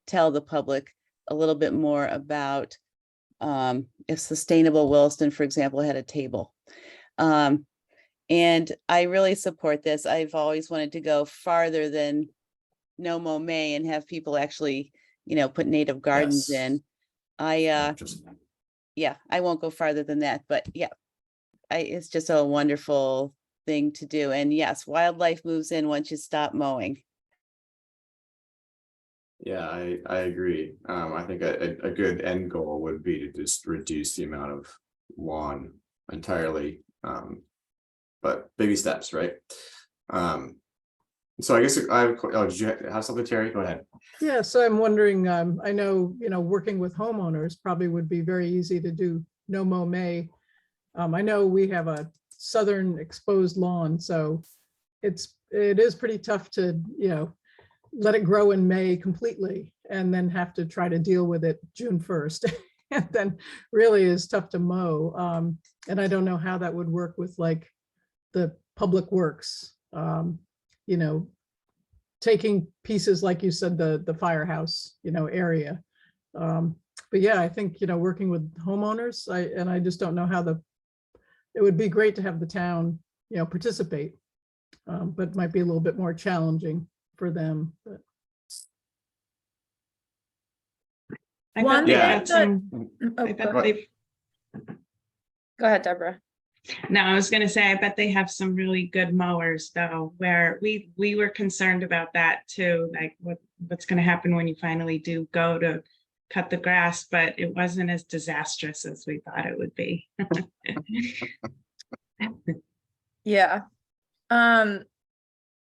A: tell the public a little bit more about if Sustainable Williston, for example, had a table. And I really support this. I've always wanted to go farther than no mow May and have people actually, put native gardens
B: Yes.
A: in.
B: Just-
A: Yeah, I won't go farther than that, but yeah. It's just a wonderful thing to do. And yes, wildlife moves in once you stop mowing.
B: Yeah, I agree. I think a good end goal would be to just reduce the amount of lawn entirely. But baby steps, right? So I guess did you have something, Terry? Go ahead.
F: Yeah, so I'm wondering, I know, working with homeowners probably would be very easy to do no mow May. I know we have a southern exposed lawn, so it is pretty tough to, let it grow in May completely and then have to try to deal with it June 1st. And then really is tough to mow. And I don't know how that would work with like the public works, taking pieces, like you said, the firehouse, area. But yeah, I think, working with homeowners, I just don't know how it would be great to have the town, participate. But it might be a little bit more challenging for them. But
H: I
G: One
H: bet they've
B: thing
H: got some,
G: Oh,
H: I bet
G: go
H: they've,
G: ahead, Deborah.
H: no, I was gonna say, I bet they have some really good mowers though, where we were concerned about that too, like what's gonna happen when you finally do go to cut the grass, but it wasn't as disastrous as we thought it would be.
G: Yeah.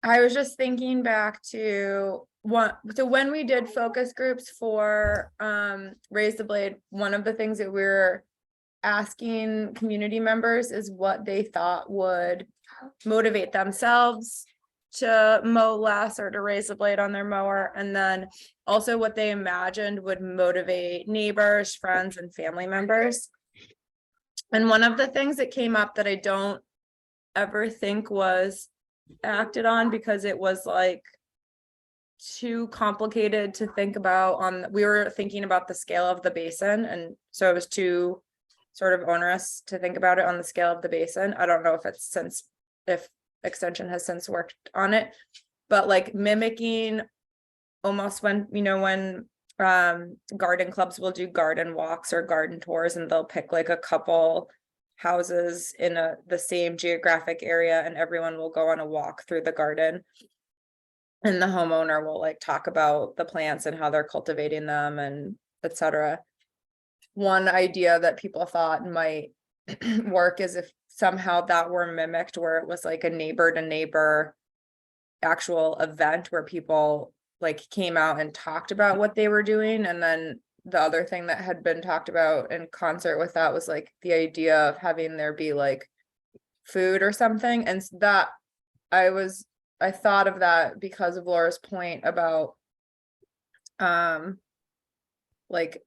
G: I was just thinking back to so when we did focus groups for Raise the Blade, one of the things that we were asking community members is what they thought would motivate themselves to mow less or to raise the blade on their mower, and then also what they imagined would motivate neighbors, friends, and family members. And one of the things that came up that I don't ever think was acted on because it was like too complicated to think about we were thinking about the scale of the basin, and so it was too sort of onerous to think about it on the scale of the basin. I don't know if extension has since worked on it, but like mimicking almost when garden clubs will do garden walks or garden tours, and they'll pick like a couple houses in the same geographic area, and everyone will go on a walk through the garden, and the homeowner will like talk about the plants and how they're cultivating them and etc. One idea that people thought might work is if somehow that were mimicked, where it was like a neighbor to neighbor actual event where people like came out and talked about what they were doing. And then the other thing that had been talked about in concert with that was like the idea of having there be like food or something. And that I thought of that because of Laura's point about like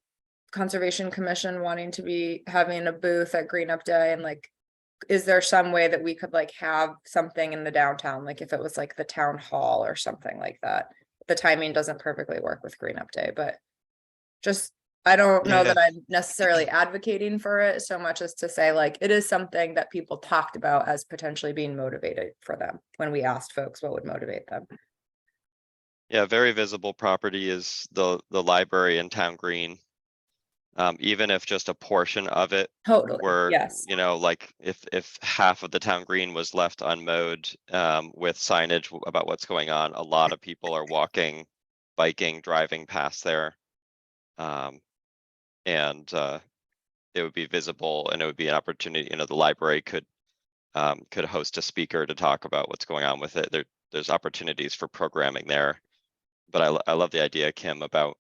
G: Conservation Commission wanting to be having a booth at Green Up Day, and like, is there some way that we could like have something in the downtown, like if it was like the town hall or something like that? The timing doesn't perfectly work with Green Up Day, but just I don't know that I'm necessarily advocating for it so much as to say like it is something that people talked about as potentially being motivated for them when we asked folks what would motivate them.
D: Yeah, very visible property is the library in Town Green. Even if just a portion of it
G: Totally.
D: were,
G: Yes.
D: like if half of the Town Green was left unmowed, with signage about what's going on, a lot of people are walking, biking, driving past there. And it would be visible, and it would be an opportunity, the library could host a speaker to talk about what's going on with it. There's opportunities for programming there. But I love the idea, Kim, about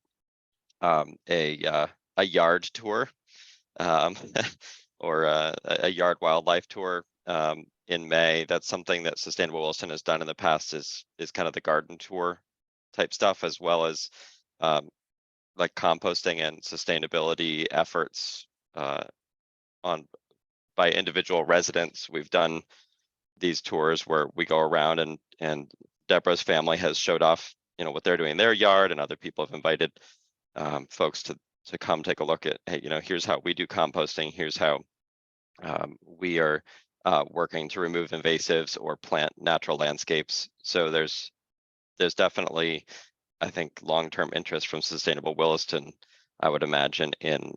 D: a yard tour, or a yard wildlife tour in May. That's something that Sustainable Williston has done in the past, is kind of the garden tour type stuff, as well as like composting and sustainability efforts by individual residents. We've done these tours where we go around, and Deborah's family has showed off what they're doing in their yard, and other people have invited folks to come take a look at, hey, here's how we do composting, here's how we are working to remove invasives or plant natural landscapes. So there's there's definitely, I think, long-term interest from Sustainable Williston, I would imagine, in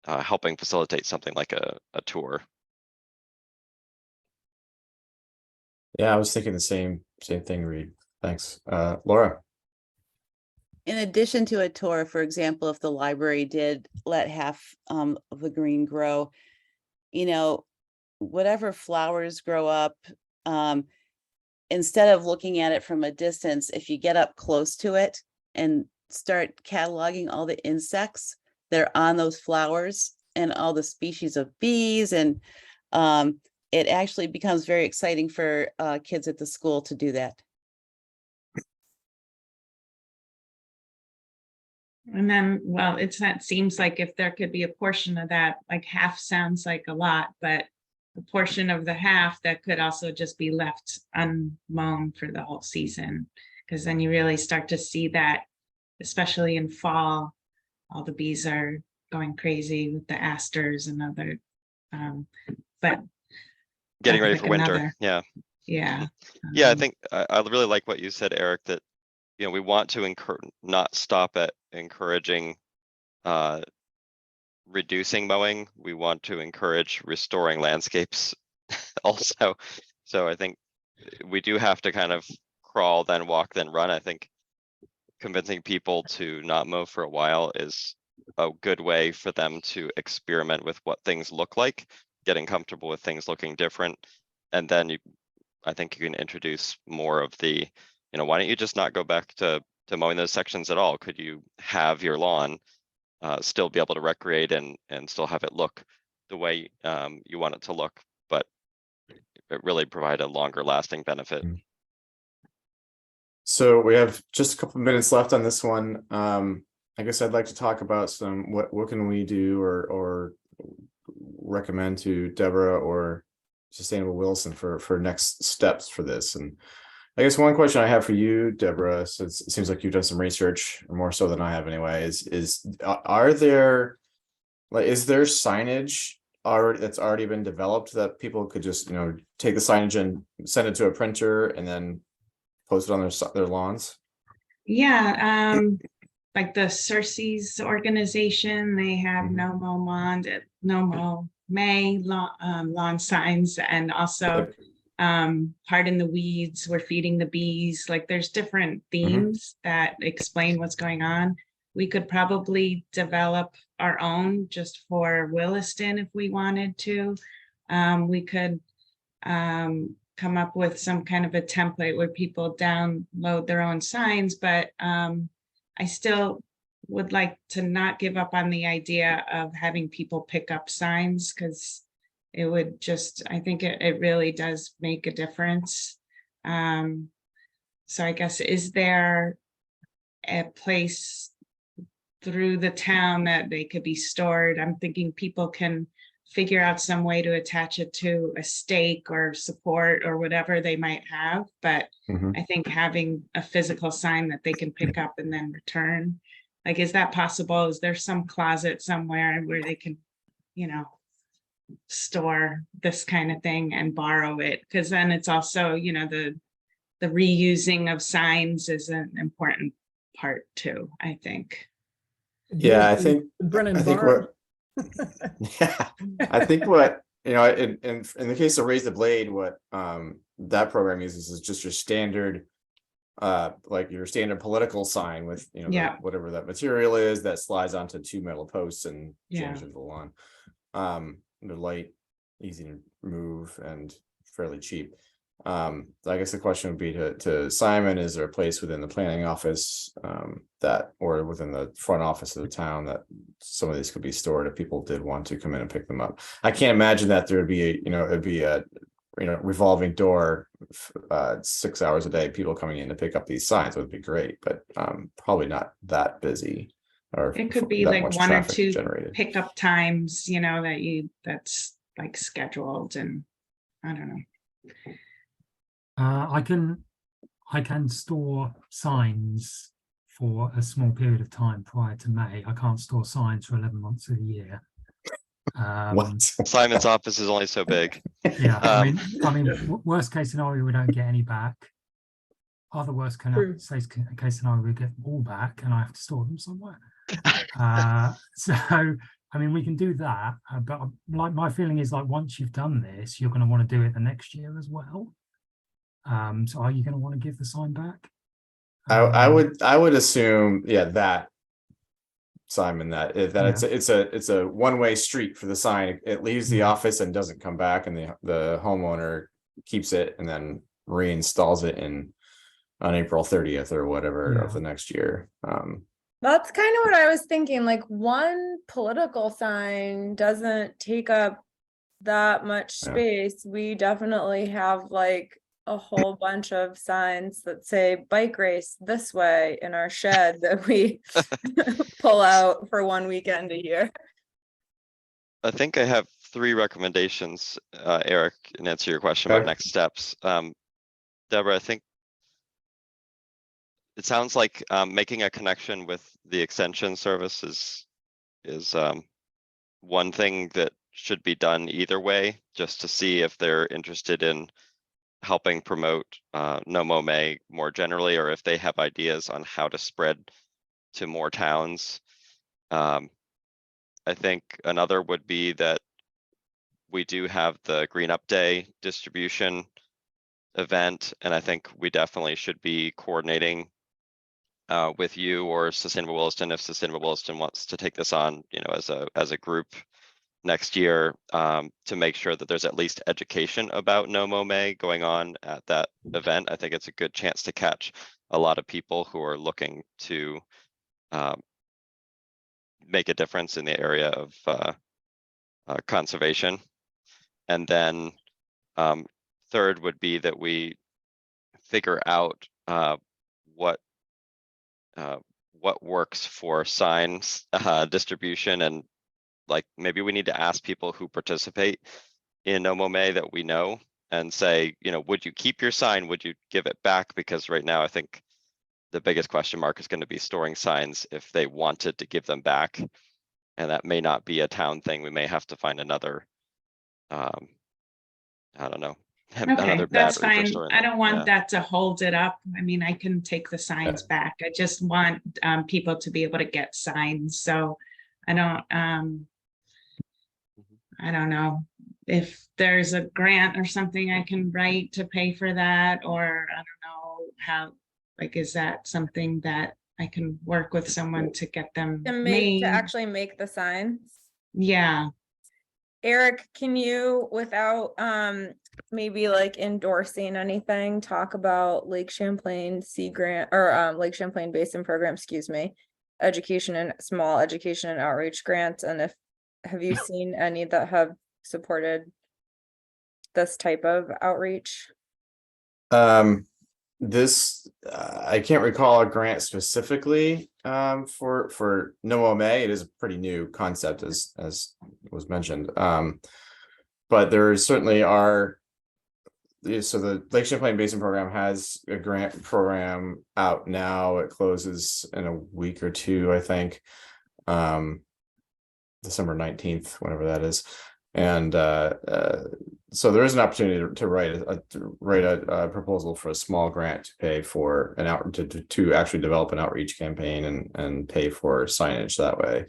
D: helping facilitate something like a tour.
B: Yeah, I was thinking the same thing, Reed. Thanks. Laura?
A: In addition to a tour, for example, if the library did let half of the green grow, you know, whatever flowers grow up, instead of looking at it from a distance, if you get up close to it and start cataloging all the insects that are on those flowers and all the species of bees, and it actually becomes very exciting for kids at the school to do that.
H: And then, well, that seems like if there could be a portion of that, like half sounds like a lot, but a portion of the half that could also just be left unmown for the whole season. Because then you really start to see that, especially in fall, all the bees are going crazy with the asters and other, but
D: Getting
H: that's
D: ready
H: like
D: for winter.
H: another-
D: Yeah.
H: yeah.
D: Yeah, I think I really like what you said, Eric, that, you know, we want to not stop at encouraging reducing mowing. We want to encourage restoring landscapes also. So I think we do have to kind of crawl, then walk, then run. I think convincing people to not mow for a while is a good way for them to experiment with what things look like, getting comfortable with things looking different. And then I think you can introduce more of the, you know, why don't you just not go back to mowing those sections at all? Could you have your lawn still be able to recreate and still have it look the way you want it to look, but it really provide a longer lasting benefit?
B: So we have just a couple of minutes left on this one. I guess I'd like to talk about what can we do or recommend to Deborah or Sustainable Williston for next steps for this. And I guess one question I have for you, Deborah, since it seems like you've done some research, more so than I have anyway, is there signage that's already been developed that people could just, you know, take the signage and send it to a printer and then post it on their lawns?
H: Yeah, like the Cersei's organization, they have No Mow Lawn, No Mow May lawn signs, and also pardon the weeds, we're feeding the bees. Like there's different themes that explain what's going on. We could probably develop our own just for Williston if we wanted to. We could come up with some kind of a template where people download their own signs, but I still would like to not give up on the idea of having people pick up signs, because it would just, I think it really does make a difference. So I guess, is there a place through the town that they could be stored? I'm thinking people can figure out some way to attach it to a stake or support or whatever they might have. But I think having a physical sign that they can pick up and then return, like, is that possible? Is there some closet somewhere where they can, you know, store this kind of thing and borrow it? Because then it's also, you know, the reusing of signs is an important part too, I think.
B: Yeah, I think
F: Brennan
B: I think
F: Barn.
B: yeah, I think what, you know, in the case of Raise the Blade, what that program uses is just your standard like your standard political sign with, you know, whatever that material is that slides onto two metal posts and jams into the lawn. They're light, easy to move, and fairly cheap. I guess the question would be to Simon, is there a place within the planning office that, or within the front office of the town, that some of these could be stored if people did want to come in and pick them up? I can't imagine that there would be it'd be a revolving door 6 hours a day, people coming in to pick up these signs. Would be great, but probably not that busy. Or
H: it could be like one or two pickup times, you know, that's like scheduled, and I don't know.
C: I can store signs for a small period of time prior to May. I can't store signs for 11 months of the year.
B: What?
D: Simon's office is only so big.
C: Yeah, I mean, worst case scenario, we don't get any back. Other worst
F: True.
C: case scenario, we get them all back and I have to store them somewhere. So, I mean, we can do that, but like my feeling is like once you've done this, you're going to want to do it the next year as well. So are you going to want to give the sign back?
B: I would assume, yeah, that Simon, that it's a one-way street for the sign. It leaves the
C: Yeah.
B: office and doesn't come back, and the homeowner keeps it and then reinstalls it on April 30th or whatever of
C: Yeah.
B: the next year.
G: That's kind of what I was thinking, like one political sign doesn't take up that much
B: Yeah.
G: space. We definitely have like a whole bunch of signs that say bike race this way in our shed that we pull out for one weekend a year.
D: I think I have 3 recommendations, Eric, in answer to your question about
B: Okay.
D: next steps. Deborah, I think it sounds like making a connection with the extension service is one thing that should be done either way, just to see if they're interested in helping promote No Mow May more generally, or if they have ideas on how to spread to more towns. I think another would be that we do have the Green Up Day distribution event, and I think we definitely should be coordinating with you or Sustainable Williston if Sustainable Williston wants to take this on, you know, as a group next year, to make sure that there's at least education about No Mow May going on at that event. I think it's a good chance to catch a lot of people who are looking to make a difference in the area of conservation. And then third would be that we figure out what works for signs distribution, and like maybe we need to ask people who participate in No Mow May that we know and say, you know, would you keep your sign? Would you give it back? Because right now I think the biggest question mark is going to be storing signs if they wanted to give them back. And that may not be a town thing. We may have to find another, I don't know.
H: Okay,
D: another
H: that's
D: battery for
H: fine.
D: storing
H: I
D: them.
H: don't want
D: Yeah.
H: that to hold it up. I mean, I can take the signs back. I just want people to be able to get signs. So I don't know if there's a grant or something I can write to pay for that, or I don't know how, like, is that something that I can work with someone to get them
G: To
H: made?
G: actually make the signs.
H: Yeah,
G: Eric, can you, without maybe like endorsing anything, talk about Lake Champlain Sea Grant or Lake Champlain Basin Program, excuse me, education and small education and outreach grants, and if have you seen any that have supported this type of outreach?
B: This I can't recall a grant specifically for No Mow May. It is a pretty new concept, as was mentioned. But there certainly are. So the Lake Champlain Basin Program has a grant program out now. It closes in a week or two, I think. December 19th, whenever that is. And so there is an opportunity to write a proposal for a small grant to pay for an to actually develop an outreach campaign and pay for signage that way.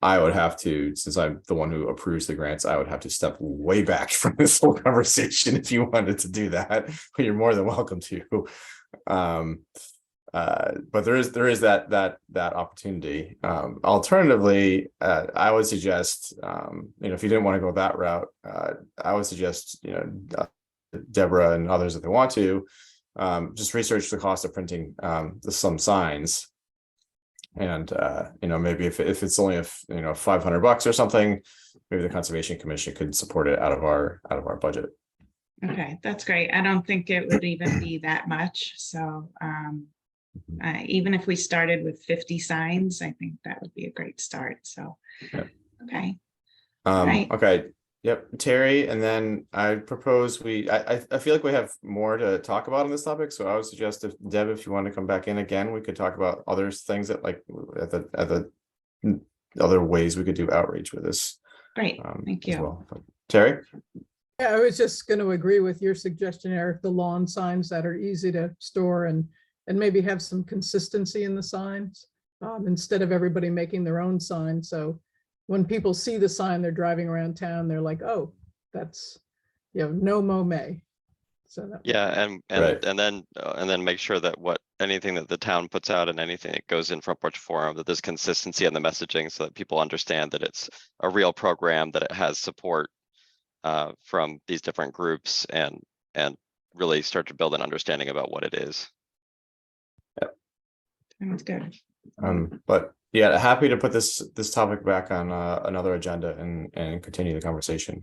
B: I would have to, since I'm the one who approves the grants, I would have to step way back from this whole conversation if you wanted to do that. But you're more than welcome to. But there is that opportunity. Alternatively, I would suggest, if you didn't want to go that route, I would suggest, Deborah and others, if they want to, just research the cost of printing some signs. And maybe if it's only $500 or something, maybe the Conservation Commission could support it out of our budget.
H: okay, that's great. I don't think it would even be that much. So even if we started with 50 signs, I think that would be a great start. So,
B: Yeah.
H: Okay. Right.
B: Okay. Yep. Terry, and then I propose I feel like we have more to talk about on this topic. So I would suggest if you want to come back in again, we could talk about other things that at the other ways we could do outreach with this.
H: Great. Thank you.
B: As well. Terry?
F: Yeah, I was just going to agree with your suggestion, Eric, the lawn signs that are easy to store and maybe have some consistency in the signs, instead of everybody making their own sign. So when people see the sign, they're driving around town, they're like, oh, that's, no mow May. So that,
D: Yeah,
B: Right.
D: and then make sure that anything that the town puts out and anything that goes in Front Porch Forum, that there's consistency in the messaging so that people understand that it's a real program, that it has support from these different groups, and really start to build an understanding about what it is.
H: Sounds good.
B: But yeah, happy to put this topic back on another agenda and continue the conversation.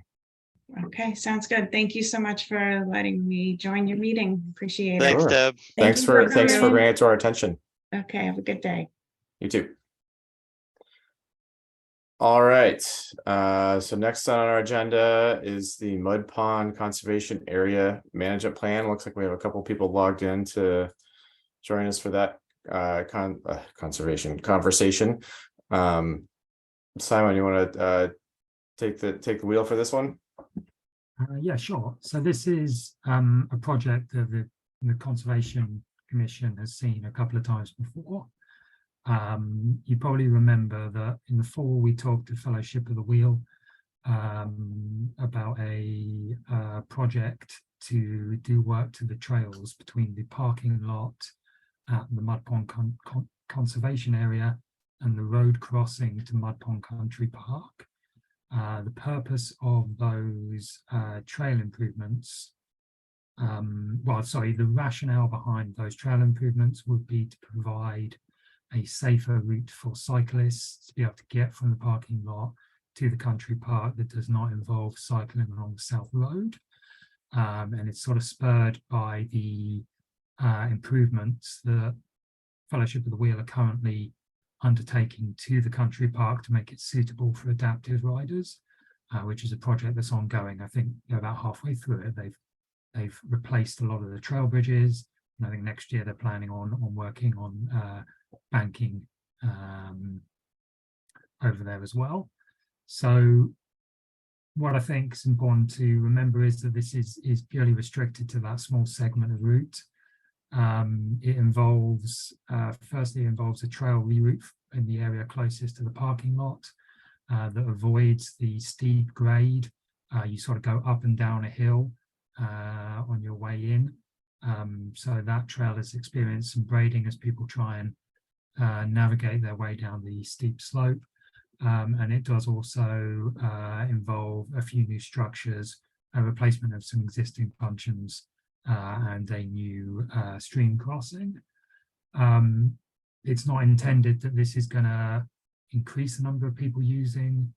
H: Okay, sounds good. Thank you so much for letting me join your meeting. Appreciate it.
D: Thanks,
B: Sure.
D: Deb.
B: Thanks
H: you
B: for
H: for coming.
B: bringing it to our attention.
H: Okay, have a good day.
B: You too. All right, so next on our agenda is the Mud Pond Conservation Area Management Plan. Looks like we have a couple people logged in to join us for that conservation conversation. Simon, you want to take the wheel for this one?
C: Yeah, sure. So this is a project that the Conservation Commission has seen a couple of times before. You probably remember that in the fall we talked to Fellowship of the Wheel about a project to do work to the trails between the parking lot at the Mud Pond Conservation Area and the road crossing to Mud Pond Country Park. The purpose of those trail improvements, the rationale behind those trail improvements would be to provide a safer route for cyclists to be able to get from the parking lot to the country park that does not involve cycling along the South Road. And it's sort of spurred by the improvements that Fellowship of the Wheel are currently undertaking to the country park to make it suitable for adaptive riders, which is a project that's ongoing. I think they're about halfway through it. They've replaced a lot of the trail bridges, and I think next year they're planning on working on banking over there as well. So what I think is important to remember is that this is purely restricted to that small segment of route. It involves, firstly, it involves a trail reroute in the area closest to the parking lot that avoids the steep grade. You sort of go up and down a hill on your way in. So that trail has experienced some braiding as people try and navigate their way down the steep slope. And it does also involve a few new structures, a replacement of some existing functions, and a new stream crossing. It's not intended that this is going to increase the number of people using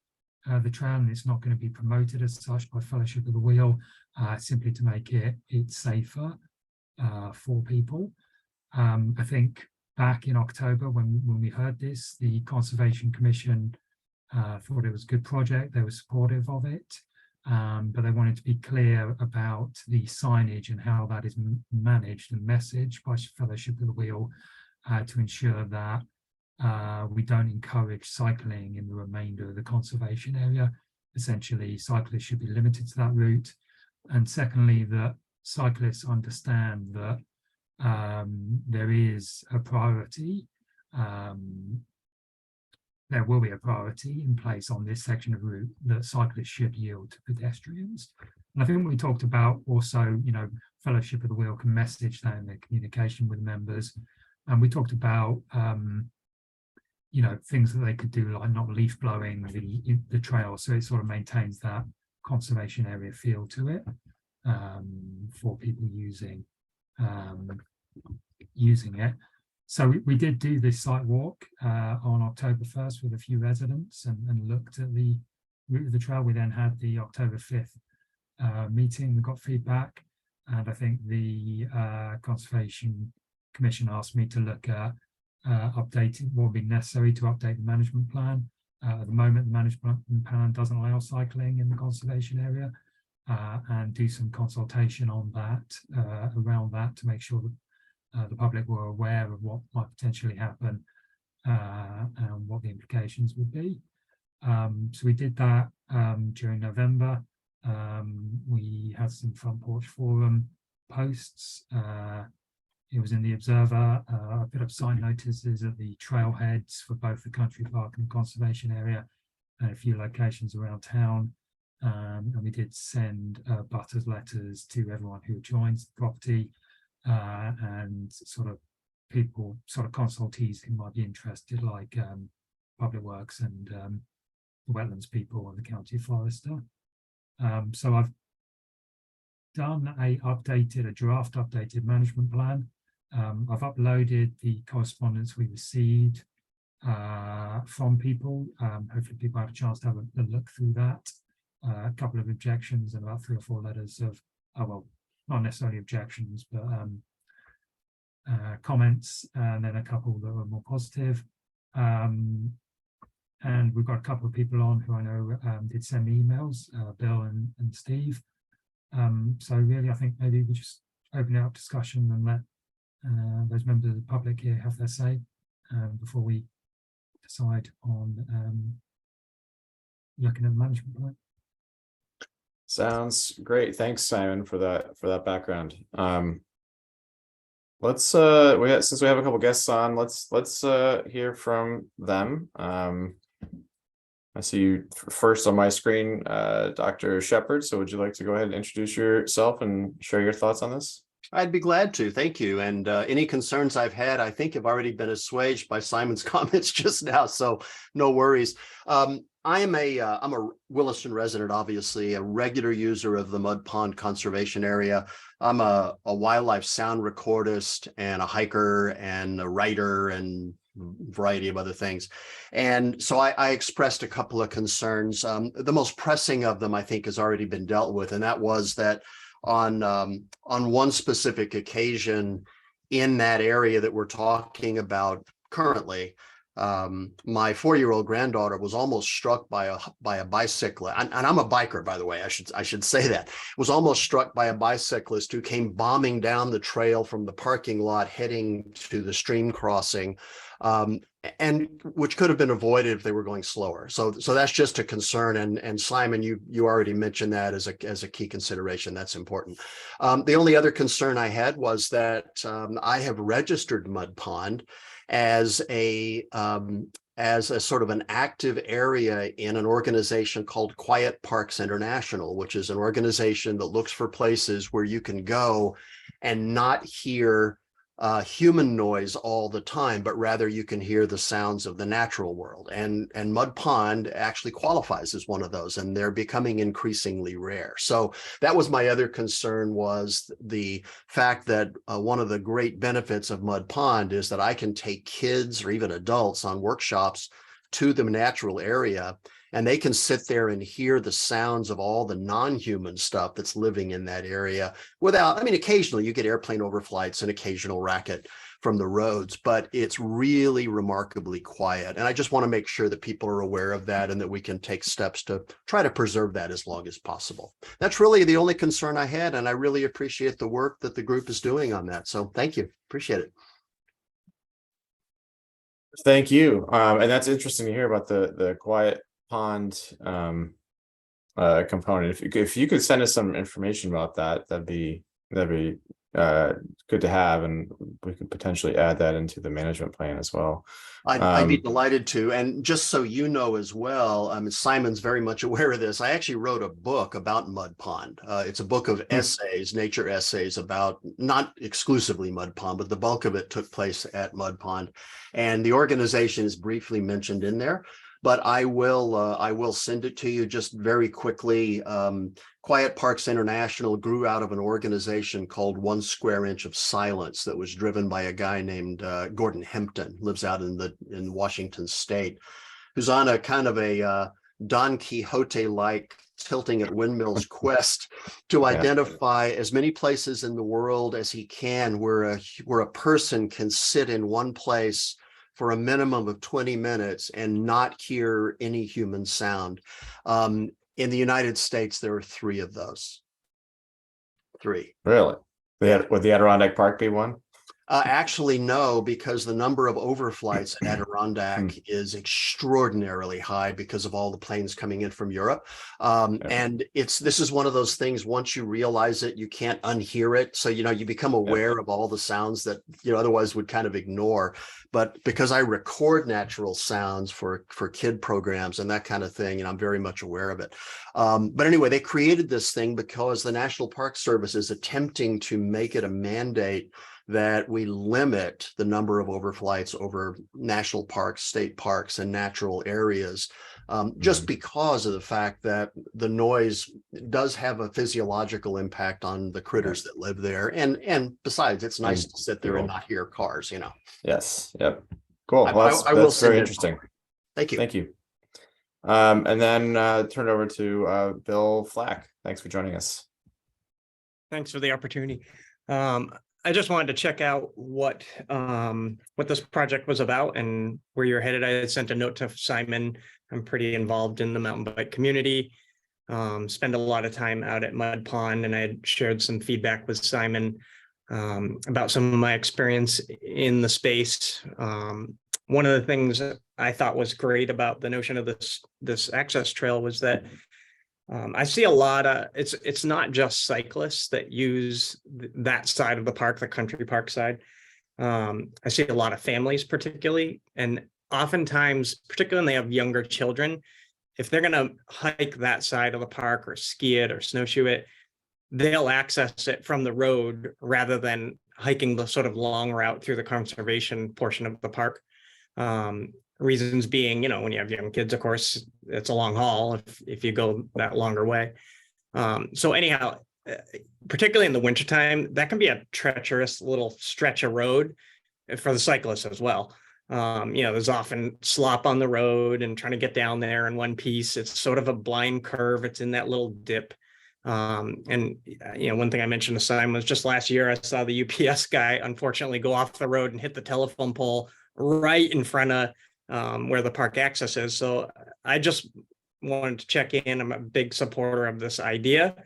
C: the trail, and it's not going to be promoted as such by Fellowship of the Wheel, simply to make it safer for people. I think back in October when we heard this, the Conservation Commission thought it was a good project. They were supportive of it. But they wanted to be clear about the signage and how that is managed and messaged by Fellowship of the Wheel to ensure that we don't encourage cycling in the remainder of the conservation area. Essentially, cyclists should be limited to that route. And secondly, that cyclists understand that there is a priority. There will be a priority in place on this section of route that cyclists should yield to pedestrians. And I think we talked about also, Fellowship of the Wheel can message that in their communication with members. And we talked about, things that they could do, like not leaf blowing the trail. So it sort of maintains that conservation area feel to it for people using it. So we did do this site walk on October 1st with a few residents and looked at the route of the trail. We then had the October 5th meeting. We got feedback, and I think the Conservation Commission asked me to look at updating what would be necessary to update the management plan. At the moment, the management plan doesn't allow cycling in the conservation area, and do some consultation on that, around that, to make sure that the public were aware of what might potentially happen and what the implications would be. So we did that during November. We had some front porch forum posts. It was in the Observer. I put up sign notices at the trailheads for both the country park and conservation area, and a few locations around town. And we did send butters letters to everyone who joins the property, and sort of people, sort of consultees who might be interested, like Public Works and wetlands people and the county forester. So I've done a draft updated management plan. I've uploaded the correspondence we received from people. Hopefully people had a chance to have a look through that. A couple of objections and about 3 or 4 letters of, well, not necessarily objections, but comments, and then a couple that were more positive. And we've got a couple of people on who I know did send me emails, Bill and Steve. So really, I think maybe we just open it up discussion and let those members of the public here have their say before we decide on looking at the management plan.
B: Sounds great. Thanks, Simon, for that background. Let's since we have a couple guests on, let's hear from them. I see you first on my screen, Dr. Shepard. So would you like to go ahead and introduce yourself and share your thoughts on this?
I: I'd be glad to. Thank you. And any concerns I've had, I think have already been assuaged by Simon's comments just now. So no worries. I'm a Williston resident, obviously, a regular user of the Mud Pond Conservation Area. I'm a wildlife sound recordist and a hiker and a writer and variety of other things. And so I expressed a couple of concerns. The most pressing of them, I think, has already been dealt with. And that was that on one specific occasion in that area that we're talking about currently, my 4-year-old granddaughter was almost struck by a bicyclist, and I'm a biker, by the way. I should say that. Was almost struck by a bicyclist who came bombing down the trail from the parking lot heading to the stream crossing, and which could have been avoided if they were going slower. So that's just a concern. And Simon, you already mentioned that as a key consideration. That's important. The only other concern I had was that I have registered Mud Pond as a sort of an active area in an organization called Quiet Parks International, which is an organization that looks for places where you can go and not hear human noise all the time, but rather you can hear the sounds of the natural world. And Mud Pond actually qualifies as one of those, and they're becoming increasingly rare. So that was my other concern, was the fact that one of the great benefits of Mud Pond is that I can take kids or even adults on workshops to the natural area, and they can sit there and hear the sounds of all the non-human stuff that's living in that area without, I mean, occasionally you get airplane overflights and occasional racket from the roads, but it's really remarkably quiet. And I just want to make sure that people are aware of that and that we can take steps to try to preserve that as long as possible. That's really the only concern I had, and I really appreciate the work that the group is doing on that. So thank you. Appreciate it.
B: Thank you. And that's interesting to hear about the Quiet Pond component. If you could send us some information about that, that'd be good to have, and we could potentially add that into the management plan as well.
I: I'd be delighted to. And just so you know as well, Simon's very much aware of this. I actually wrote a book about Mud Pond. It's a book of essays, nature essays about not exclusively Mud Pond, but the bulk of it took place at Mud Pond. And the organization is briefly mentioned in there, but I will send it to you just very quickly. Quiet Parks International grew out of an organization called 1 Square Inch of Silence that was driven by a guy named Gordon Hempton, lives out in Washington State, who's on a kind of a Don Quixote-like tilting at windmills quest to identify as many places in the world as he can where a person can sit in one place for a minimum of 20 minutes and not hear any human sound. In the United States, there are 3 of those. 3.
B: Really? Would the Adirondack Park be one?
I: Actually, no, because the number of overflights at Adirondack is extraordinarily high because of all the planes coming in from Europe. And this is one of those things, once you realize it, you can't unhear it. So, you become aware of all the sounds that, otherwise would kind of ignore. But because I record natural sounds for kid programs and that kind of thing, and I'm very much aware of it. But anyway, they created this thing because the National Park Service is attempting to make it a mandate that we limit the number of overflights over national parks, state parks, and natural areas, just because of the fact that the noise does have a physiological impact on the critters that live there. And besides, it's nice to sit there and not hear cars,
B: Yes. Yep. Cool.
I: I
B: Well,
I: will
B: that's
I: send
B: very
I: it.
B: interesting.
I: Thank you.
B: Thank you. And then turn it over to Bill Flack. Thanks for joining us.
J: Thanks for the opportunity. I just wanted to check out what this project was about and where you're headed. I had sent a note to Simon. I'm pretty involved in the mountain bike community. Spend a lot of time out at Mud Pond, and I had shared some feedback with Simon about some of my experience in the space. One of the things that I thought was great about the notion of this access trail was that I see a lot of, it's not just cyclists that use that side of the park, the country park side. I see a lot of families particularly, and oftentimes, particularly when they have younger children, if they're going to hike that side of the park or ski it or snowshoe it, they'll access it from the road rather than hiking the sort of long route through the conservation portion of the park. Reasons being, when you have young kids, of course, it's a long haul if you go that longer way. So anyhow, particularly in the wintertime, that can be a treacherous little stretch of road for the cyclists as well. There's often slop on the road and trying to get down there in one piece. It's sort of a blind curve. It's in that little dip. One thing I mentioned to Simon was just last year, I saw the UPS guy unfortunately go off the road and hit the telephone pole right in front of where the park access is. So I just wanted to check in. I'm a big supporter of this idea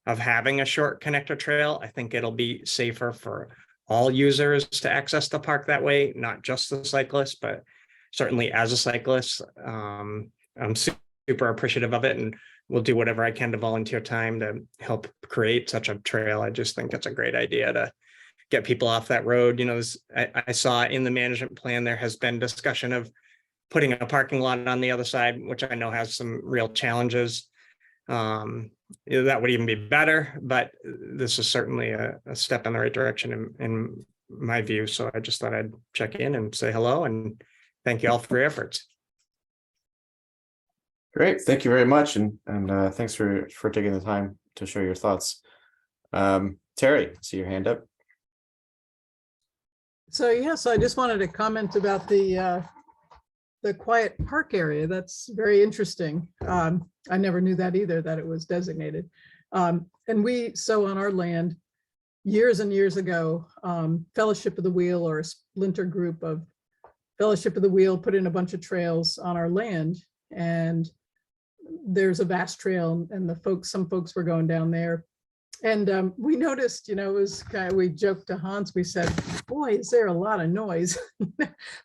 J: of having a short connector trail. I think it'll be safer for all users to access the park that way, not just the cyclists, but certainly as a cyclist, I'm super appreciative of it, and will do whatever I can to volunteer time to help create such a trail. I just think it's a great idea to get people off that road. I saw in the management plan, there has been discussion of putting a parking lot on the other side, which I know has some real challenges. That would even be better, but this is certainly a step in the right direction in my view. So I just thought I'd check in and say hello and thank you all for your efforts.
B: Great. Thank you very much. And thanks for taking the time to share your thoughts. Terry, see your hand up.
F: So yes, I just wanted to comment about the quiet park area. That's very interesting. I never knew that either, that it was designated. And so on our land, years and years ago, Fellowship of the Wheel, or a splinter group of Fellowship of the Wheel, put in a bunch of trails on our land, and there's a vast trail, and some folks were going down there. And we noticed, it was we joked to Hans, we said, boy, is there a lot of noise.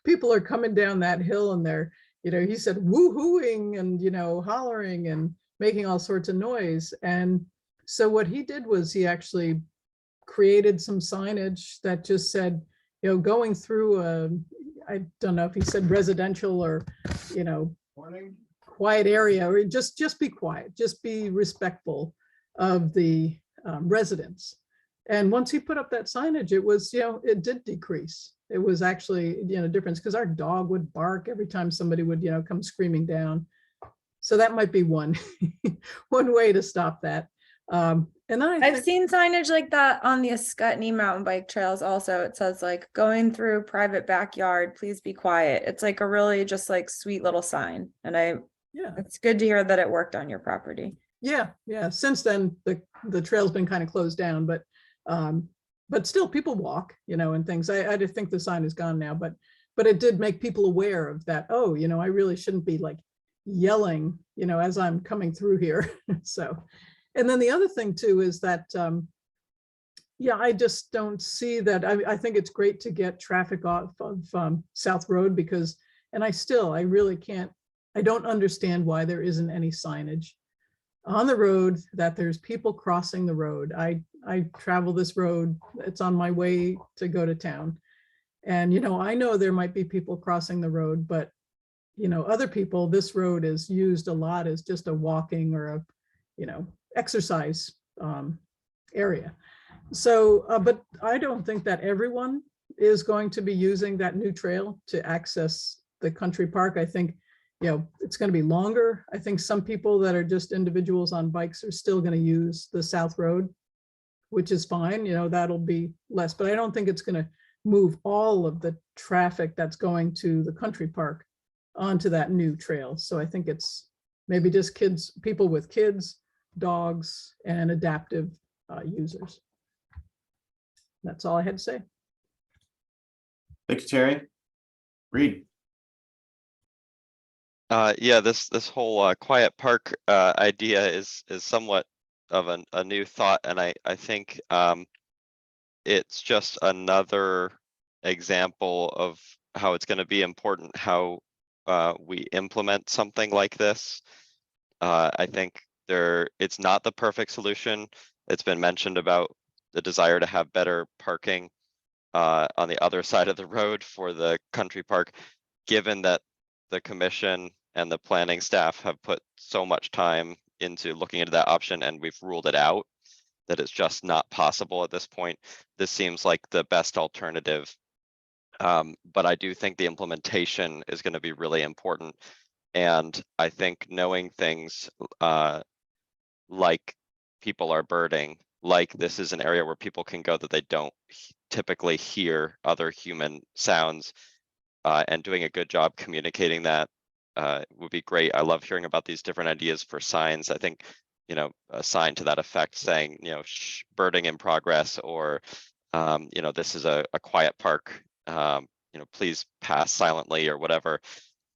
F: People are coming down that hill and they're, he said, woo-hooing and, hollering and making all sorts of noise. And so what he did was he actually created some signage that just said, going through I don't know if he said residential or, quiet area, or just be quiet, just be respectful of the residents. And once he put up that signage, it was, it did decrease. It was actually, difference, because our dog would bark every time somebody would, come screaming down. So that might be one way to stop that. And then
G: I've seen signage like that on the Ascutney mountain bike trails also. It says like, going through private backyard, please be quiet. It's like a really just like sweet little sign. And it's good to hear that it worked on your property.
F: Yeah. Since then, the trail's been kind of closed down, but still people walk, and things. I just think the sign is gone now, but it did make people aware of that. Oh, I really shouldn't be like yelling, as I'm coming through here. So, and then the other thing too is that Yeah, I just don't see that. I think it's great to get traffic off of South Road because, and I really can't, I don't understand why there isn't any signage on the road that there's people crossing the road. I travel this road, it's on my way to go to town. And, I know there might be people crossing the road, but, other people, this road is used a lot as just a walking or a, exercise area. So, but I don't think that everyone is going to be using that new trail to access the country park. I think, it's going to be longer. I think some people that are just individuals on bikes are still going to use the South Road, which is fine. That'll be less, but I don't think it's going to move all of the traffic that's going to the country park onto that new trail. So I think it's maybe just people with kids, dogs, and adaptive users. That's all I had to say.
B: Thank you, Terry. Reed.
D: Yeah, this whole quiet park idea is somewhat of a new thought, and I think it's just another example of how it's going to be important how we implement something like this. I think it's not the perfect solution. It's been mentioned about the desire to have better parking on the other side of the road for the country park, given that the commission and the planning staff have put so much time into looking into that option and we've ruled it out, that it's just not possible at this point. This seems like the best alternative. But I do think the implementation is going to be really important. And I think knowing things like people are birding, like this is an area where people can go that they don't typically hear other human sounds, and doing a good job communicating that would be great. I love hearing about these different ideas for signs. I think, a sign to that effect saying, birding in progress, or, this is a quiet park, please pass silently or whatever.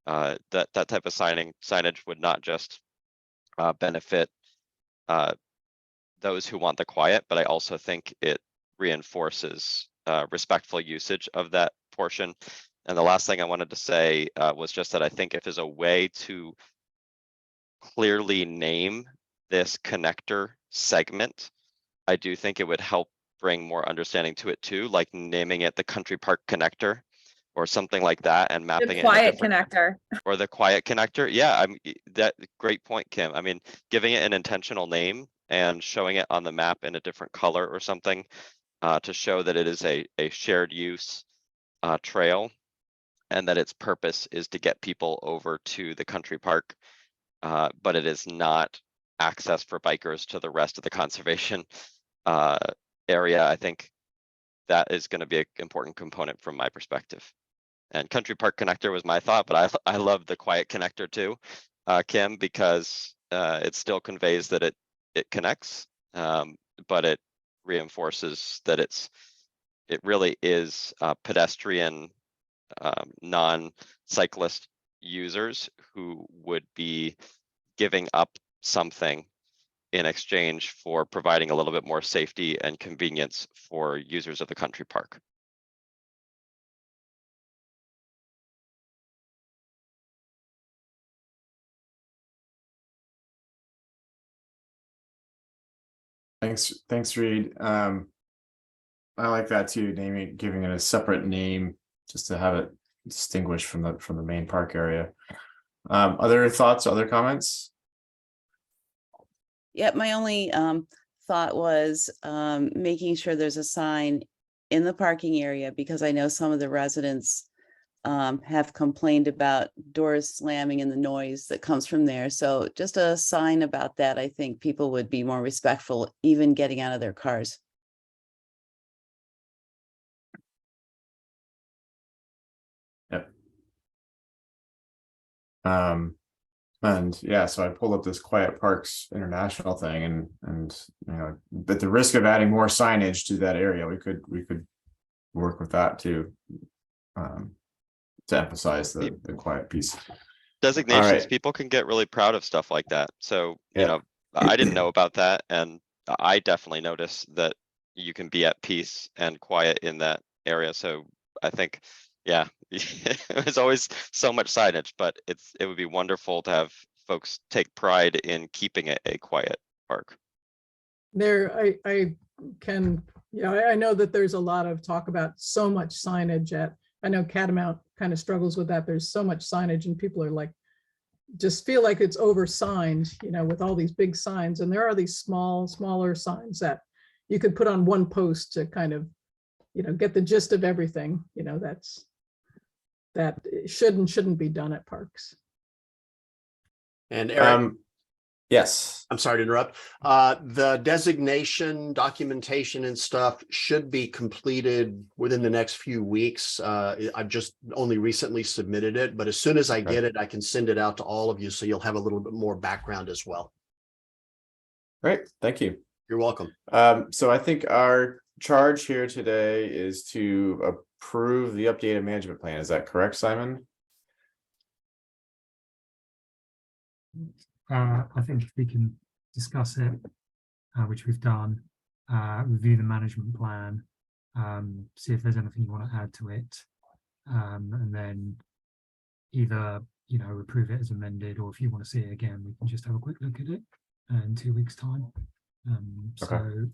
D: That type of signage would not just benefit those who want the quiet, but I also think it reinforces respectful usage of that portion. And the last thing I wanted to say was just that I think if there's a way to clearly name this connector segment, I do think it would help bring more understanding to it too, like naming it the Country Park Connector or something like that, and mapping
G: The
D: it in a
G: quiet
D: different,
G: connector.
D: or the quiet connector. Yeah, that great point, Kim. I mean, giving it an intentional name and showing it on the map in a different color or something to show that it is a shared use trail, and that its purpose is to get people over to the country park, but it is not access for bikers to the rest of the conservation area. I think that is going to be an important component from my perspective. And Country Park Connector was my thought, but I love the quiet connector too, Kim, because it still conveys that it connects, but it reinforces that it really is pedestrian, non-cyclist users who would be giving up something in exchange for providing a little bit more safety and convenience for users of the country park.
B: Thanks, Reed. I like that too, giving it a separate name just to have it distinguished from the main park area. Other thoughts, other comments?
A: Yeah, my only thought was making sure there's a sign in the parking area, because I know some of the residents have complained about doors slamming and the noise that comes from there. So just a sign about that, I think people would be more respectful, even getting out of their cars.
B: Yep. And yeah, so I pulled up this Quiet Parks International thing, and at the risk of adding more signage to that area, we could work with that too, to emphasize the quiet piece.
D: Designations,
B: right.
D: people can get really proud of stuff like that. So,
B: Yeah.
D: I didn't know about that, and I definitely noticed that, you can be at peace and quiet in that area. So I think, yeah, there's always so much signage, but it would be wonderful to have folks take pride in keeping it a quiet park.
F: I can, I know that there's a lot of talk about so much signage I know Catamount kind of struggles with that. There's so much signage and people are like, just feel like it's oversigned, with all these big signs. And there are these smaller signs that you could put on one post to kind of, get the gist of everything, that should and shouldn't be done at parks.
I: And Eric,
B: Yes.
I: I'm sorry to interrupt. The designation, documentation and stuff should be completed within the next few weeks. I've just only recently submitted it, but as soon as I get it, I can send it out to all of you. So you'll have a little bit more background as well.
B: Great. Thank you.
I: You're welcome.
B: So I think our charge here today is to approve the updated management plan. Is that correct, Simon?
C: I think if we can discuss it, which we've done, review the management plan, see if there's anything you want to add to it, and then either, approve it as amended, or if you want to see it again, we can just have a quick look at it in 2 weeks' time.
B: Good.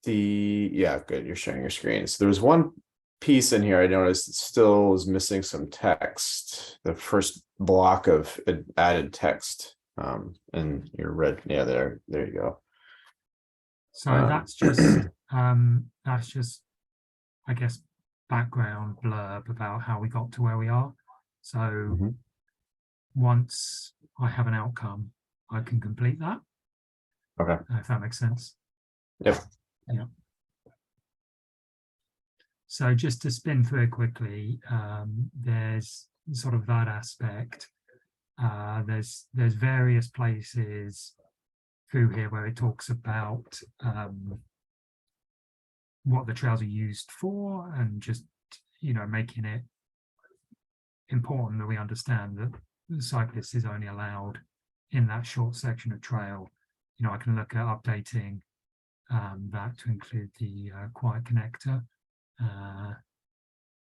B: You're sharing your screen. So there was one piece in here I noticed that still was missing some text. The first block of added text, and your red. Yeah, there you go.
C: So that's just I guess background blurb about how we got to where we are. So once I have an outcome, I can complete that.
B: Okay.
C: If that makes sense.
B: Yep.
C: Yeah. So just to spin through it quickly, there's sort of that aspect. There's various places through here where it talks about what the trails are used for, and just, making it important that we understand that the cyclist is only allowed in that short section of trail. I can look at updating that to include the quiet connector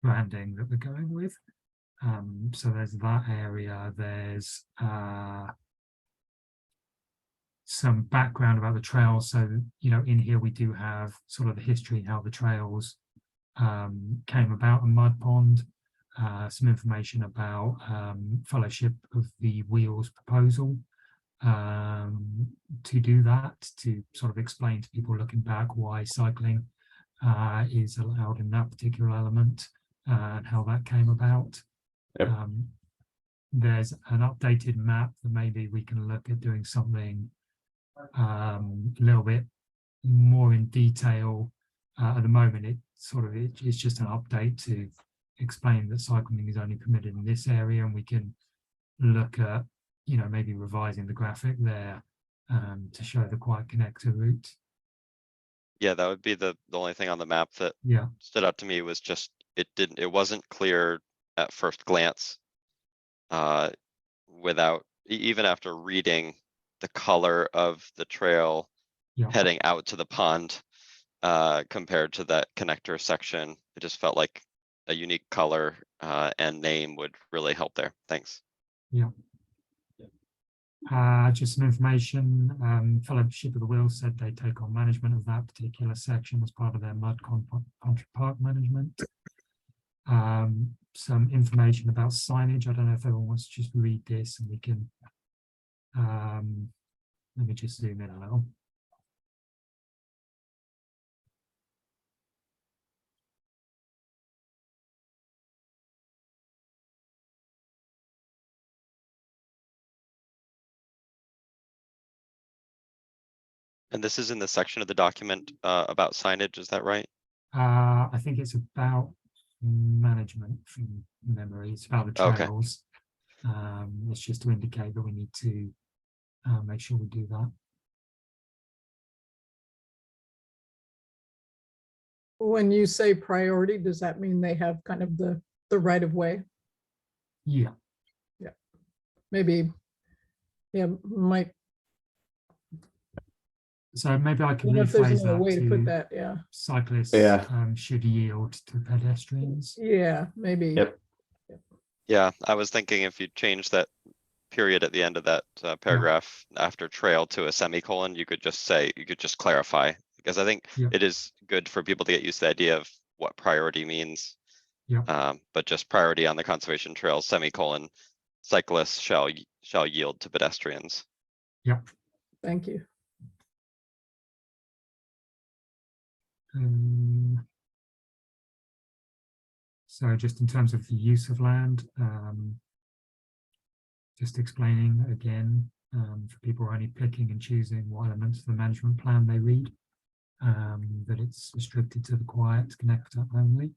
C: branding that we're going with. So there's that area. There's some background about the trails. So, in here we do have sort of the history, how the trails came about in Mud Pond, some information about Fellowship of the Wheels proposal to do that, to sort of explain to people looking back why cycling is allowed in that particular element, and how that came about.
B: Yep.
C: There's an updated map that maybe we can look at doing something a little bit more in detail. At the moment, it's just an update to explain that cycling is only permitted in this area, and we can look at, maybe revising the graphic there to show the quiet connector route.
D: Yeah, that would be the only thing on the map that stood out to me, was just it wasn't clear at first glance, without even after reading the color of the trail heading out to the pond, compared to that connector section. It just felt like a unique color and name would really help there. Thanks.
C: Yeah. Just some information. Fellowship of the Wheels said they take on management of that particular section as part of their mud country park management. Some information about signage. I don't know if everyone wants to just read this, and we can let me just zoom in a little.
D: And this is in the section of the document about signage, is that right?
C: I think it's about management from memory. It's about the trails. It's just to indicate that we need to make sure we do that.
F: When you say priority, does that mean they have kind of the right of way?
C: Yeah.
F: Yeah. Maybe, might
C: So maybe I
F: I
C: can
F: don't know if there's
C: rephrase
F: another
C: that
F: way to put
C: to
F: that, yeah.
C: cyclists
B: Yeah.
C: should yield to pedestrians.
F: Yeah, maybe.
B: Yep.
D: Yeah, I was thinking if you change that period at the end of that paragraph after trail to a semicolon, you could just say, you could just clarify. Because I think
C: Yeah.
D: it is good for people to get used to the idea of what priority means.
C: Yeah.
D: But just priority on the conservation trails, semicolon, cyclists shall yield to pedestrians.
C: Yeah.
F: Thank you.
C: So just in terms of the use of land, just explaining again, for people who are only picking and choosing what elements of the management plan they read, that it's restricted to the quiet connector only.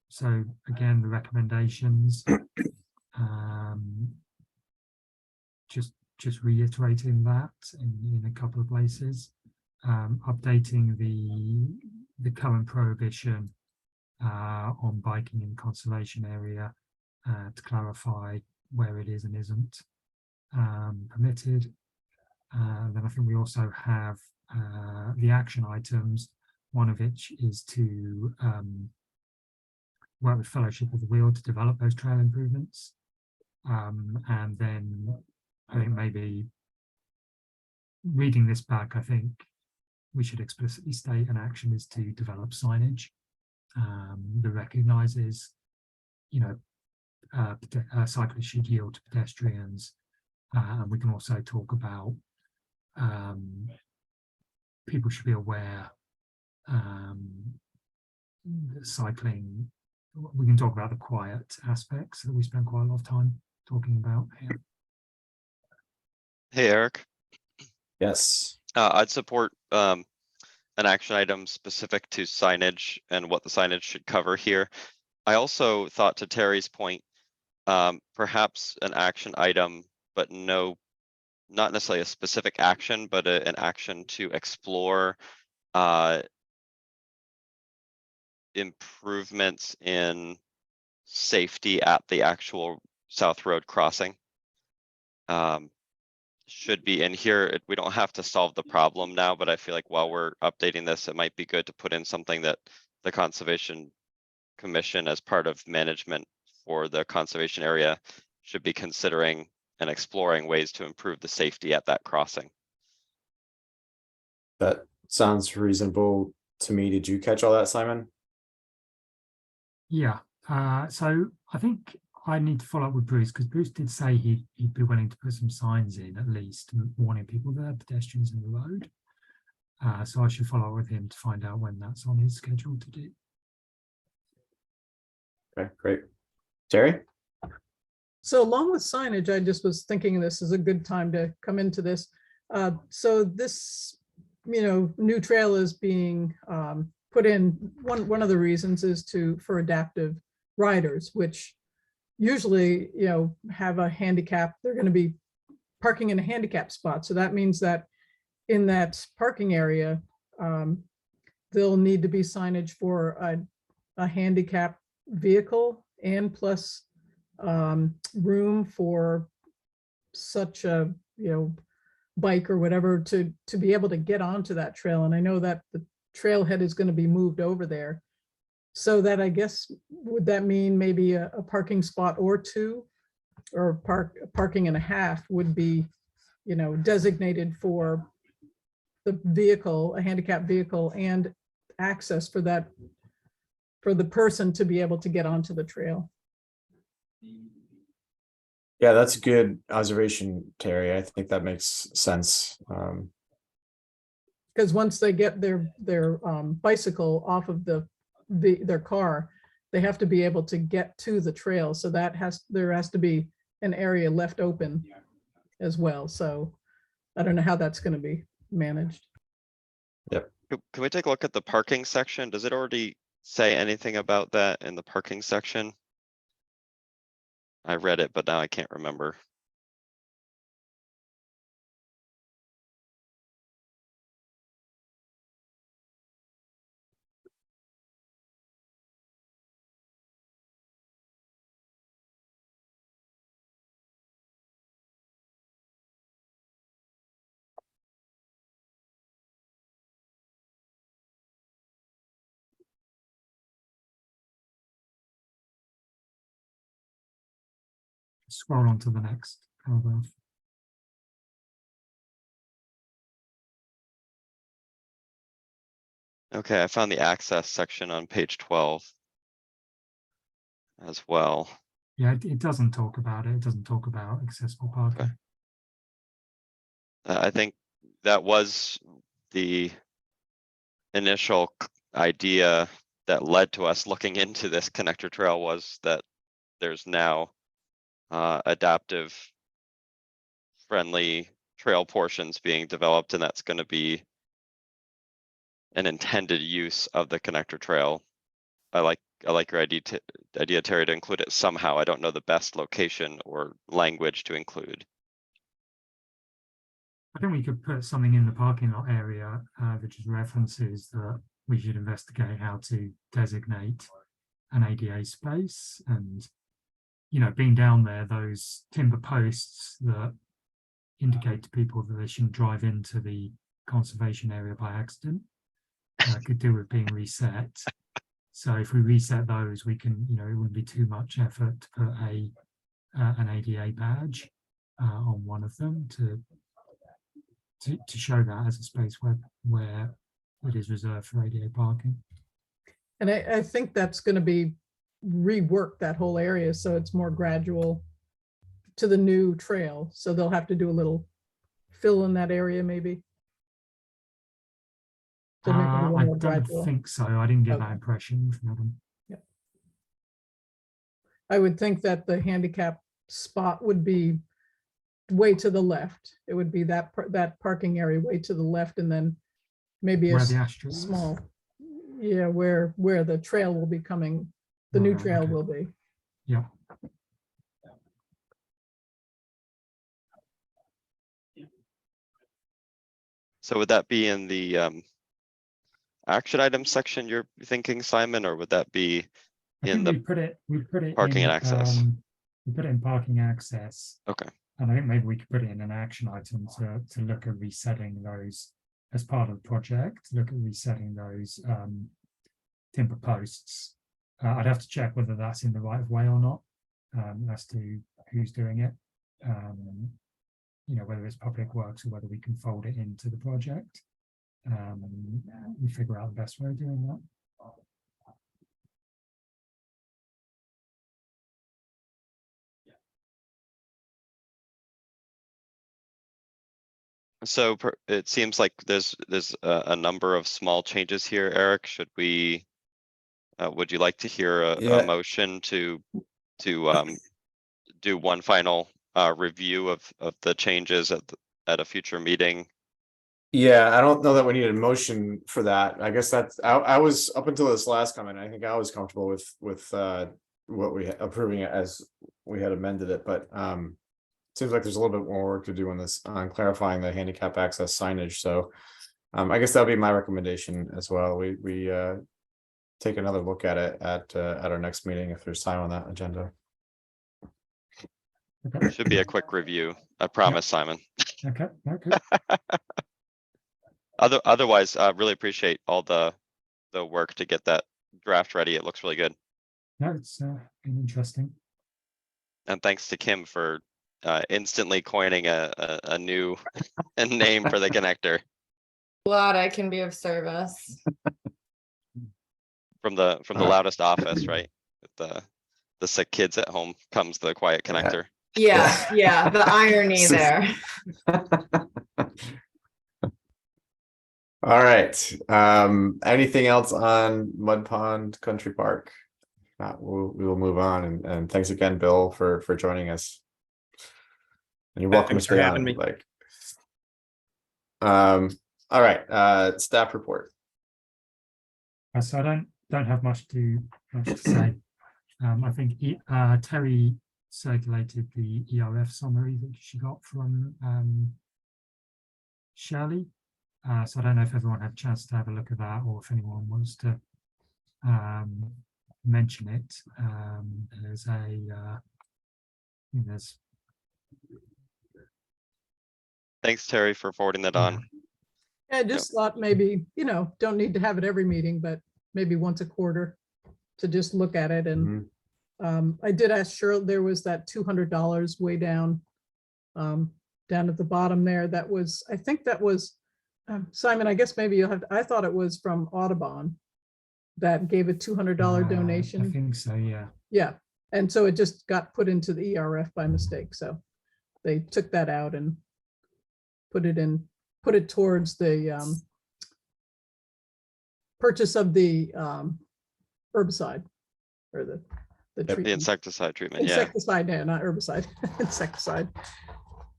C: So again, the recommendations, just reiterating that in a couple of places, updating the current prohibition on biking in conservation area to clarify where it is and isn't permitted. And then I think we also have the action items, one of which is to work with Fellowship of the Wheel to develop those trail improvements. And then I think maybe reading this back, I think we should explicitly state an action is to develop signage that recognizes, you know, cyclists should yield to pedestrians. And we can also talk about people should be aware that cycling, we can talk about the quiet aspects that we spend quite a lot of time talking about here.
D: Hey, Eric.
B: Yes.
D: I'd support an action item specific to signage and what the signage should cover here. I also thought, to Terry's point, perhaps an action item, but not necessarily a specific action, but an action to explore improvements in safety at the actual South Road crossing. Should be in here. We don't have to solve the problem now, but I feel like while we're updating this, it might be good to put in something that the Conservation Commission, as part of management for the conservation area, should be considering and exploring ways to improve the safety at that crossing.
B: That sounds reasonable to me. Did you catch all that, Simon?
C: Yeah, so I think I need to follow up with Bruce, because Bruce did say he'd be willing to put some signs in, at least warning people there are pedestrians in the road. So I should follow up with him to find out when that's on his schedule to do.
B: Okay, great. Terry?
F: So along with signage, I just was thinking this is a good time to come into this. So this, you know, new trail is being put in. One of the reasons is for adaptive riders, which usually, you know, have a handicap. They're going to be parking in a handicap spot. So that means that in that parking area, there'll need to be signage for a handicap vehicle, and plus room for such a, you know, bike or whatever to be able to get onto that trail. And I know that the trailhead is going to be moved over there. So that, I guess, would that mean maybe a parking spot or two, or parking and a half would be, you know, designated for the vehicle, a handicap vehicle, and access for that, for the person to be able to get onto the trail.
B: Yeah, that's a good observation, Terry. I think that makes sense.
F: Because once they get their bicycle off of their car, they have to be able to get to the trail. So there has to be an area left open as well. So I don't know how that's going to be managed.
D: Can we take a look at the parking section? Does it already say anything about that in the parking section? I read it, but now I can't remember.
C: Scroll on to the next paragraph.
D: Okay, I found the access section on page 12 as well.
C: Yeah, it doesn't talk about it. It doesn't talk about accessible parking.
D: I think that was the initial idea that led to us looking into this connector trail, was that there's now adaptive friendly trail portions being developed, and that's going to be an intended use of the connector trail. I like your idea, Terry, to include it somehow. I don't know the best location or language to include.
C: I think we could put something in the parking lot area that just references that we should investigate how to designate an ADA space, and, you know, being down there, those timber posts that indicate to people that they shouldn't drive into the conservation area by accident could do with being reset. So if we reset those, we can, you know, it wouldn't be too much effort to put an ADA badge on one of them to show that as a space where it is reserved for ADA parking.
F: And I think that's going to be reworked, that whole area, so it's more gradual to the new trail. So they'll have to do a little fill in that area maybe. To make it a little
C: I
F: more
C: don't
F: gradual.
C: think so. I didn't get that
F: Okay.
C: impression from them.
F: I would think that the handicap spot would be way to the left. It would be that parking area way to the left, and then maybe
C: Where
F: a
C: the asterisk is.
F: small, yeah, where the trail will be coming, the new
C: Right,
F: trail
C: okay.
F: will be.
C: Yeah.
D: So would that be in the action item section you're thinking, Simon, or would that be
C: I
D: in
C: think
D: the
C: we put it
D: parking
C: in,
D: and access?
C: we put it in parking access.
D: Okay.
C: And I think maybe we could put it in an action item to look at resetting those as part of the project, look at resetting those timber posts. I'd have to check whether that's in the right of way or not, as to who's doing it. You know, whether it's public works or whether we can fold it into the project. We figure out the best way of doing that.
D: So it seems like there's a number of small changes here, Eric. Should we, would you like to hear a
B: Yeah.
D: motion to do one final review of the changes at a future meeting?
B: Yeah, I don't know that we need a motion for that. I guess that's, I was, up until this last comment, I think I was comfortable with what we approving it as we had amended it, but seems like there's a little bit more work to do on this, on clarifying the handicap access signage. So I guess that would be my recommendation as well. We take another look at it at our next meeting if there's time on that agenda.
C: Okay.
D: Should be a quick review. I promise, Simon.
C: Okay.
D: Otherwise, I really appreciate all the work to get that draft ready. It looks really good.
C: No, it's been interesting.
D: And thanks to Kim for instantly coining a new name for the connector.
G: Glad I can be of service.
D: From the loudest office, right? With the sick kids at home comes the quiet connector.
G: Yeah, the irony there.
B: All right. Anything else on Mud Pond Country Park? Not, we will move on. And thanks again, Bill, for joining us. And you're welcome to
J: Thanks for
B: stay
J: having
B: on.
J: me.
B: Like, all right. Staff report.
C: So I don't have much to say. I think Terry circulated the ERF summary that she got from Shirley. So I don't know if everyone had a chance to have a look at that, or if anyone wants to mention it. There's
D: Thanks, Terry, for forwarding that on.
F: I just thought maybe, don't need to have it every meeting, but maybe once a quarter to just look at it and I did ask Cheryl, there was that $200 way down, down at the bottom there. That was, I think that was, Simon, I guess maybe you'll have, I thought it was from Audubon that gave a $200
C: I
F: donation.
C: think so, yeah.
F: Yeah, and so it just got put into the ERF by mistake, so they took that out and put it towards the purchase of the herbicide or the
D: The
F: treatment.
D: insecticide treatment, yeah.
F: Insecticide, no, not herbicide, insecticide.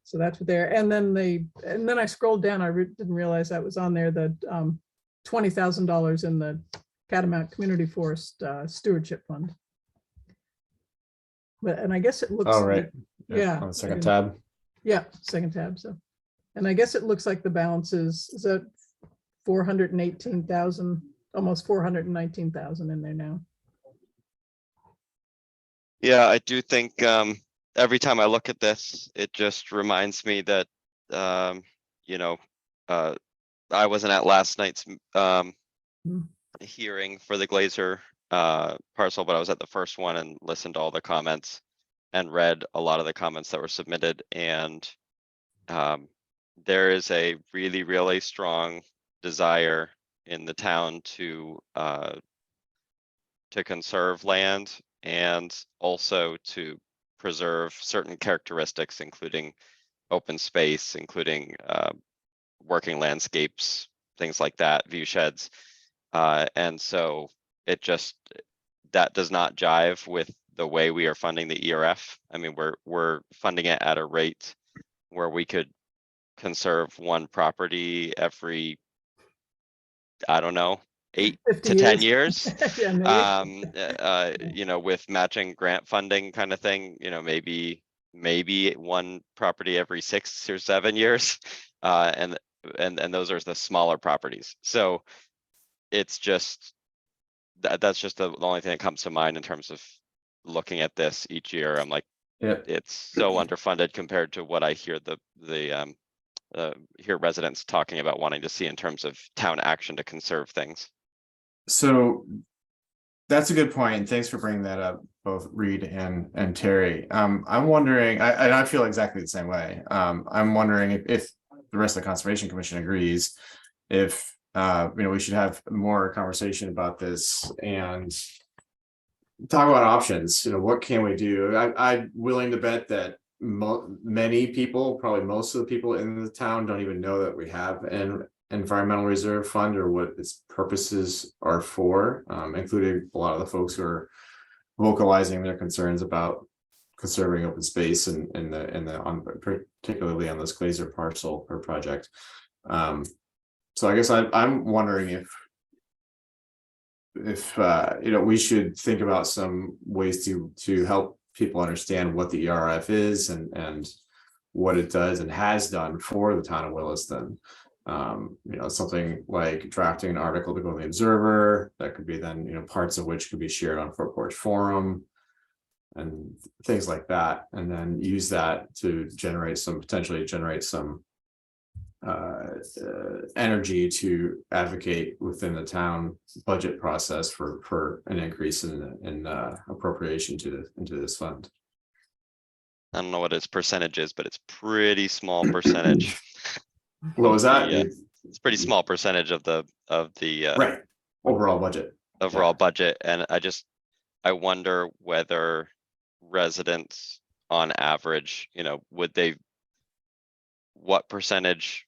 F: So that's what there, and then I scrolled down, I didn't realize that was on there, the $20,000 in the Catamount Community Forest Stewardship Fund. But, and I guess it looks.
B: All right.
F: like- Yeah.
B: On the second
F: and-
B: tab.
F: Yeah, second tab, so. And I guess it looks like the balance is that 418,000, almost 419,000 in there now.
D: Yeah, I do think every time I look at this, it just reminds me that you know, I wasn't at last night's hearing for the Glazer parcel, but I was at the first one and listened to all the comments and read a lot of the comments that were submitted. And there is a really, really strong desire in the town to conserve land and also to preserve certain characteristics, including open space, including working landscapes, things like that, view sheds. And so it just, that does not jive with the way we are funding the ERF. I mean, we're funding it at a rate where we could conserve one property every, I don't know, 8
F: 50
D: to 10 years.
F: Yeah, maybe.
D: You know, with matching grant funding kind of thing, you know, maybe one property every 6 or 7 years. And those are the smaller properties. So it's just, that's just the only thing that comes to mind in terms of looking at this each year. I'm like,
B: Yep.
D: it's so underfunded compared to what I hear hear residents talking about wanting to see in terms of town action to conserve things.
B: So that's a good point. And thanks for bringing that up, both Reed and Terry. I'm wondering, I feel exactly the same way. I'm wondering if the rest of the Conservation Commission agrees, if we should have more conversation about this and talk about options. What can we do? I'm willing to bet that many people, probably most of the people in the town, don't even know that we have an environmental reserve fund or what its purposes are for, including a lot of the folks who are vocalizing their concerns about conserving open space and particularly on this Glazer parcel or project. So I guess I'm wondering if we should think about some ways to help people understand what the ERF is and what it does and has done for the town of Williston. Something like drafting an article to go in the Observer that could be then, parts of which could be shared on Front Porch Forum and things like that, and then use that to potentially generate some energy to advocate within the town budget process for an increase in appropriation into this fund.
D: I don't know what its percentage is, but it's pretty small percentage.
B: What was that?
D: It's pretty small percentage of the
B: Right, overall budget.
D: Overall budget. And I wonder whether residents on average, what percentage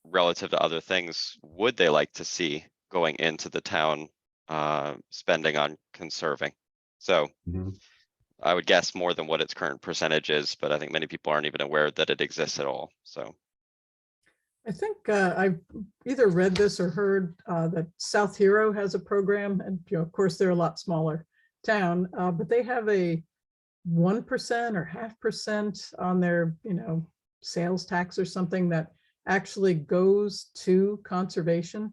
D: relative to other things would they like to see going into the town spending on conserving? So I would guess more than what its current percentage is, but I think many people aren't even aware that it exists at all. So
F: I think I've either read this or heard that South Hero has a program, and of course they're a lot smaller town, but they have a 1% or 0.5% on their sales tax or something that actually goes to conservation.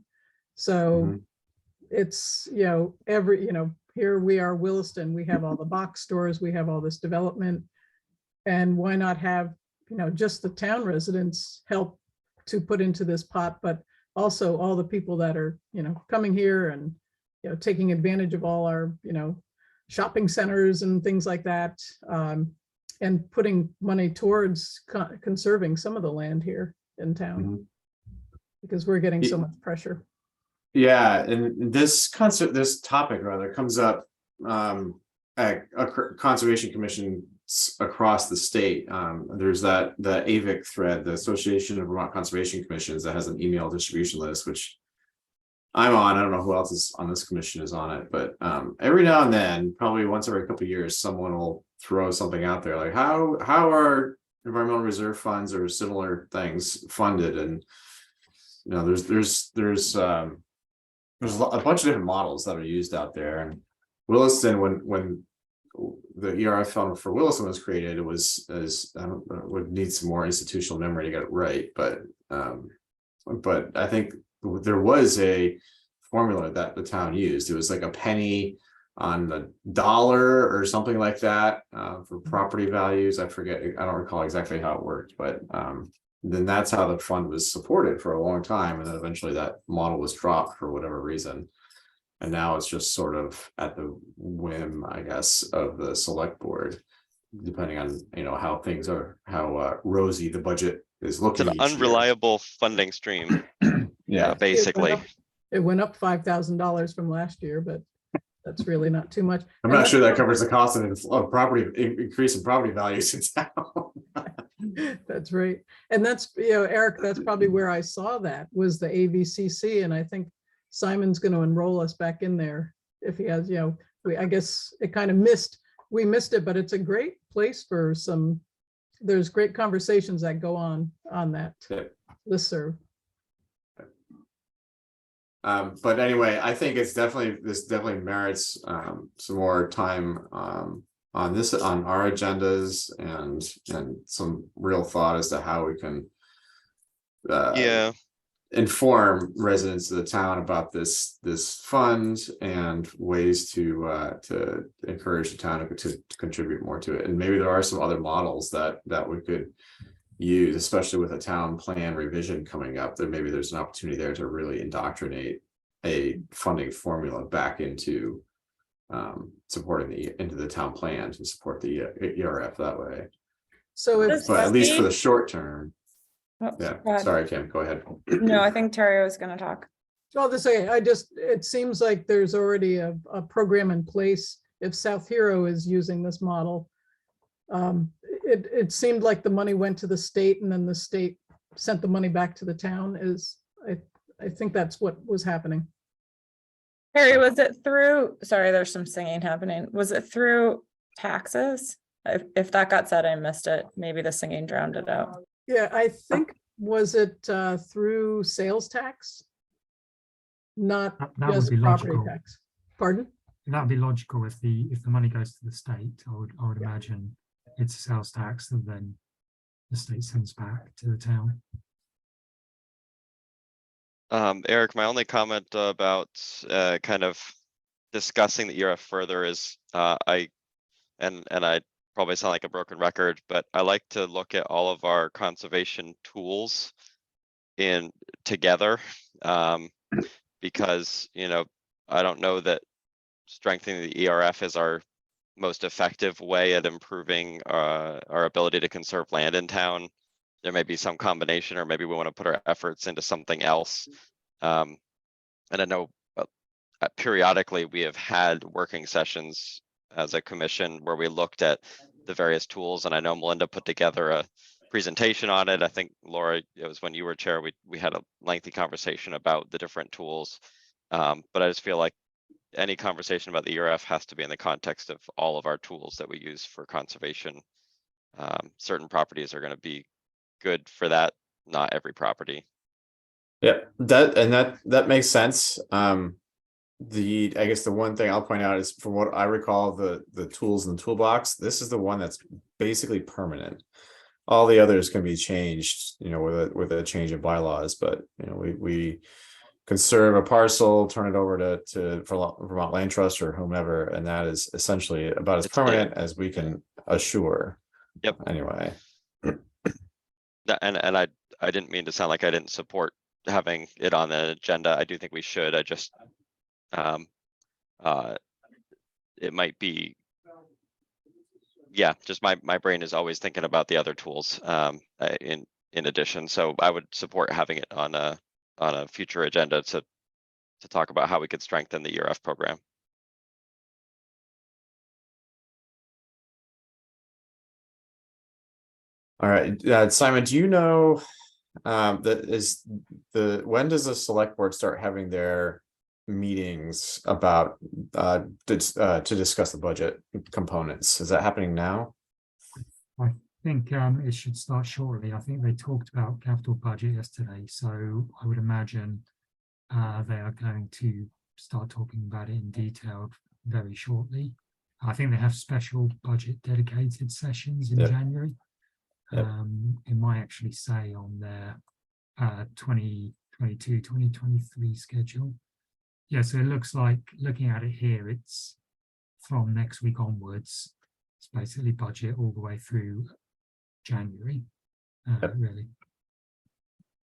F: So it's here we are, Williston, we have all the box stores, we have all this development, and why not have just the town residents help to put into this pot, but also all the people that are coming here and taking advantage of all our shopping centers and things like that, and putting money towards conserving some of the land here in town,
B: Mhm.
F: because we're getting so much pressure.
B: Yeah, and this topic rather comes up at conservation commission across the state. There's the AVIC thread, the Association of Vermont Conservation Commissions, that has an email distribution list, which I'm on. I don't know who else is on this commission is on it, but every now and then, probably once every couple of years, someone will throw something out there like how are environmental reserve funds or similar things funded, and you know, there's a bunch of different models that are used out there. And Williston, when the ERF fund for Williston was created, it was would need some more institutional memory to get it right, but I think there was a formula that the town used. It was like a penny on the dollar or something like that for property values. I forget, I don't recall exactly how it worked, but then that's how the fund was supported for a long time. And then eventually that model was dropped for whatever reason. And now it's just sort of at the whim, I guess, of the select board, depending on, you know, how things are, how rosy the budget is
D: It's
B: looking
D: an
B: each year.
D: unreliable funding stream,
B: Yeah,
D: basically.
F: It went up $5,000 from last year, but that's really not too much.
B: I'm
F: And
B: not sure that
F: that's-
B: covers the cost of property increase in property values in town.
F: That's right. And that's, you know, Eric, that's probably where I saw that was the AVCC. And I think Simon's going to enroll us back in there if he has, you know, I guess it kind of we missed it, but it's a great place for there's great conversations that go on that
B: Yeah.
F: listserv.
B: But anyway, I think this definitely merits some more time on our agendas and some real thought as to how we can
D: Yeah,
B: inform residents of the town about this fund and ways to encourage the town to contribute more to it. And maybe there are some other models that we could use, especially with a town plan revision coming up. Maybe there's an opportunity there to really indoctrinate a funding formula back into supporting into the town plan to support the ERF that way.
F: So if,
B: But at least for the short term.
G: Oh,
B: Yeah,
G: go ahead.
B: sorry, Kim, go ahead.
G: No, I think Terry was gonna talk.
F: I'll just say, it seems like there's already a program in place. If South Hero is using this model, it seemed like the money went to the state and then the state sent the money back to the town. I think that's what was happening.
G: Terry, was it through, sorry, there's some singing happening. Was it through taxes? If that got said, I missed it. Maybe the singing drowned it out.
F: Yeah, I think, was it through sales tax? Not
C: That would
F: just
C: be
F: property
C: logical.
F: tax. Pardon?
C: That would be logical if the money goes to the state. I would imagine it's a sales tax that then the state sends back to the town.
D: Eric, my only comment about kind of discussing the ERF further is I probably sound like a broken record, but I like to look at all of our conservation tools together because, you know, I don't know that strengthening the ERF is our most effective way at improving our ability to conserve land in town. There may be some combination, or maybe we want to put our efforts into something else. And I know periodically we have had working sessions as a commission where we looked at the various tools, and I know Melinda put together a presentation on it. I think Laura, it was when you were chair, we had a lengthy conversation about the different tools. But I just feel like any conversation about the ERF has to be in the context of all of our tools that we use for conservation. Certain properties are going to be good for that, not every property.
B: Yeah, that makes sense. I guess the one thing I'll point out is, from what I recall, the tools in the toolbox, this is the one that's basically permanent. All the others can be changed, you know, with a change of bylaws, but you know, we conserve a parcel, turn it over to Vermont Land Trust or whomever, and that is essentially about as permanent as we can assure.
D: Yep.
B: Anyway.
D: And I didn't mean to sound like I didn't support having it on the agenda. I do think we should. I just it might be. Yeah, just my brain is always thinking about the other tools in addition. So I would support having it on a future agenda to talk about how we could strengthen the ERF program.
B: All right, Simon, do you know when does the select board start having their meetings about to discuss the budget components? Is that happening now?
C: I think it should start shortly. I think they talked about capital budget yesterday, so I would imagine they are going to start talking about it in detail very shortly. I think they have special budget dedicated sessions in
B: Yep.
C: January.
B: Yep.
C: It might actually say on their 2022-2023 schedule. Yeah, so it looks like, looking at it here, it's from next week onwards. It's basically budget all the way through January,
B: Yep.
C: really.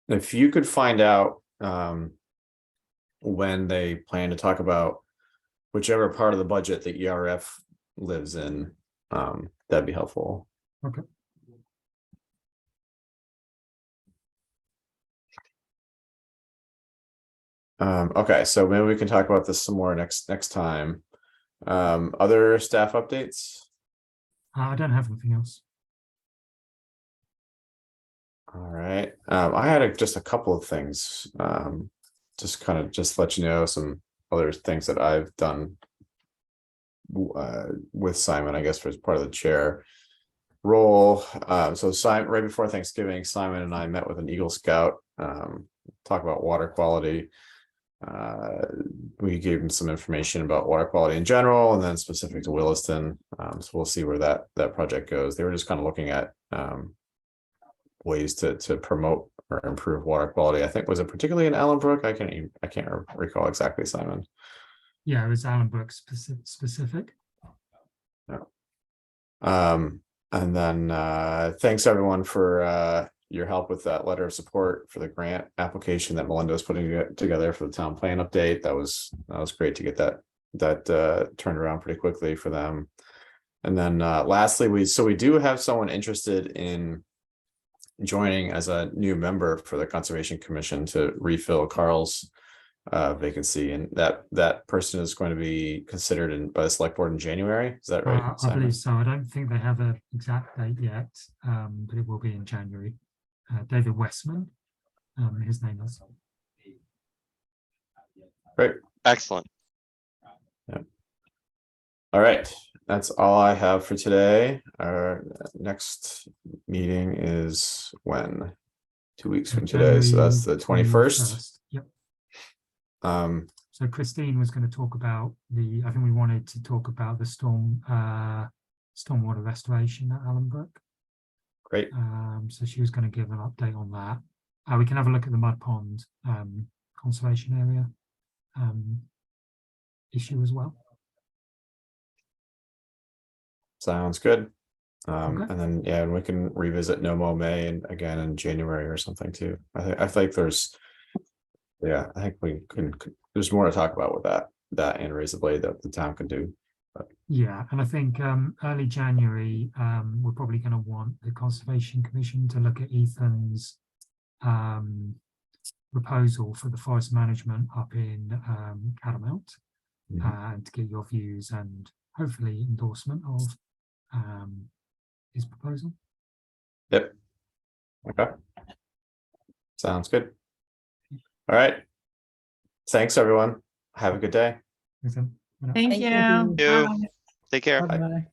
B: If you could find out when they plan to talk about whichever part of the budget the ERF lives in, that'd be helpful.
C: Okay.
B: Okay, so maybe we can talk about this some more next time. Other staff updates?
C: I don't have anything else.
B: All right, I had just a couple of things, just let you know some other things that I've done with Simon, I guess, as part of the chair role. So Simon, right before Thanksgiving, Simon and I met with an Eagle Scout, talk about water quality. We gave him some information about water quality in general, and then specific to Williston. So we'll see where that project goes. They were just kind of looking at ways to promote or improve water quality. I think, was it particularly in Allenbrook? I can't recall exactly, Simon.
C: Yeah, it was Allenbrook specific.
B: And then thanks everyone for your help with that letter of support for the grant application that Melinda was putting together for the town plan update. That was great to get that turned around pretty quickly for them. And then lastly, we do have someone interested in joining as a new member for the Conservation Commission to refill Carl's vacancy, and that person is going to be considered by the select board in January. Is that right,
C: I
B: Simon?
C: believe so. I don't think they have an exact date yet, but it will be in January. David Westman, his name is.
B: Great.
D: Excellent.
B: Yeah. All right, that's all I have for today. Our next meeting is when? 2 weeks from today, so that's the 21st.
C: Yep.
B: Um,
C: So Christine was going to talk about I think we wanted to talk about the stormwater restoration at Allenbrook.
B: great.
C: So she was going to give an update on that. We can have a look at the mud pond conservation area issue as well.
B: Sounds good.
C: Okay.
B: And then and we can revisit No Mow May and again in January or something too. I think there's, yeah, I think we can. There's more to talk about with that and raise the blade that the town can do.
C: Yeah, and I think early January, we're probably going to want the Conservation Commission to look at Ethan's proposal for the forest management up in Catamount, and to get your views and hopefully endorsement of his proposal.
B: Yep. Okay. Sounds good. All right. Thanks, everyone. Have a good day.
C: Thanks, Em.
K: Thank you.
D: You. Take care.
C: Bye.
F: Bye-bye.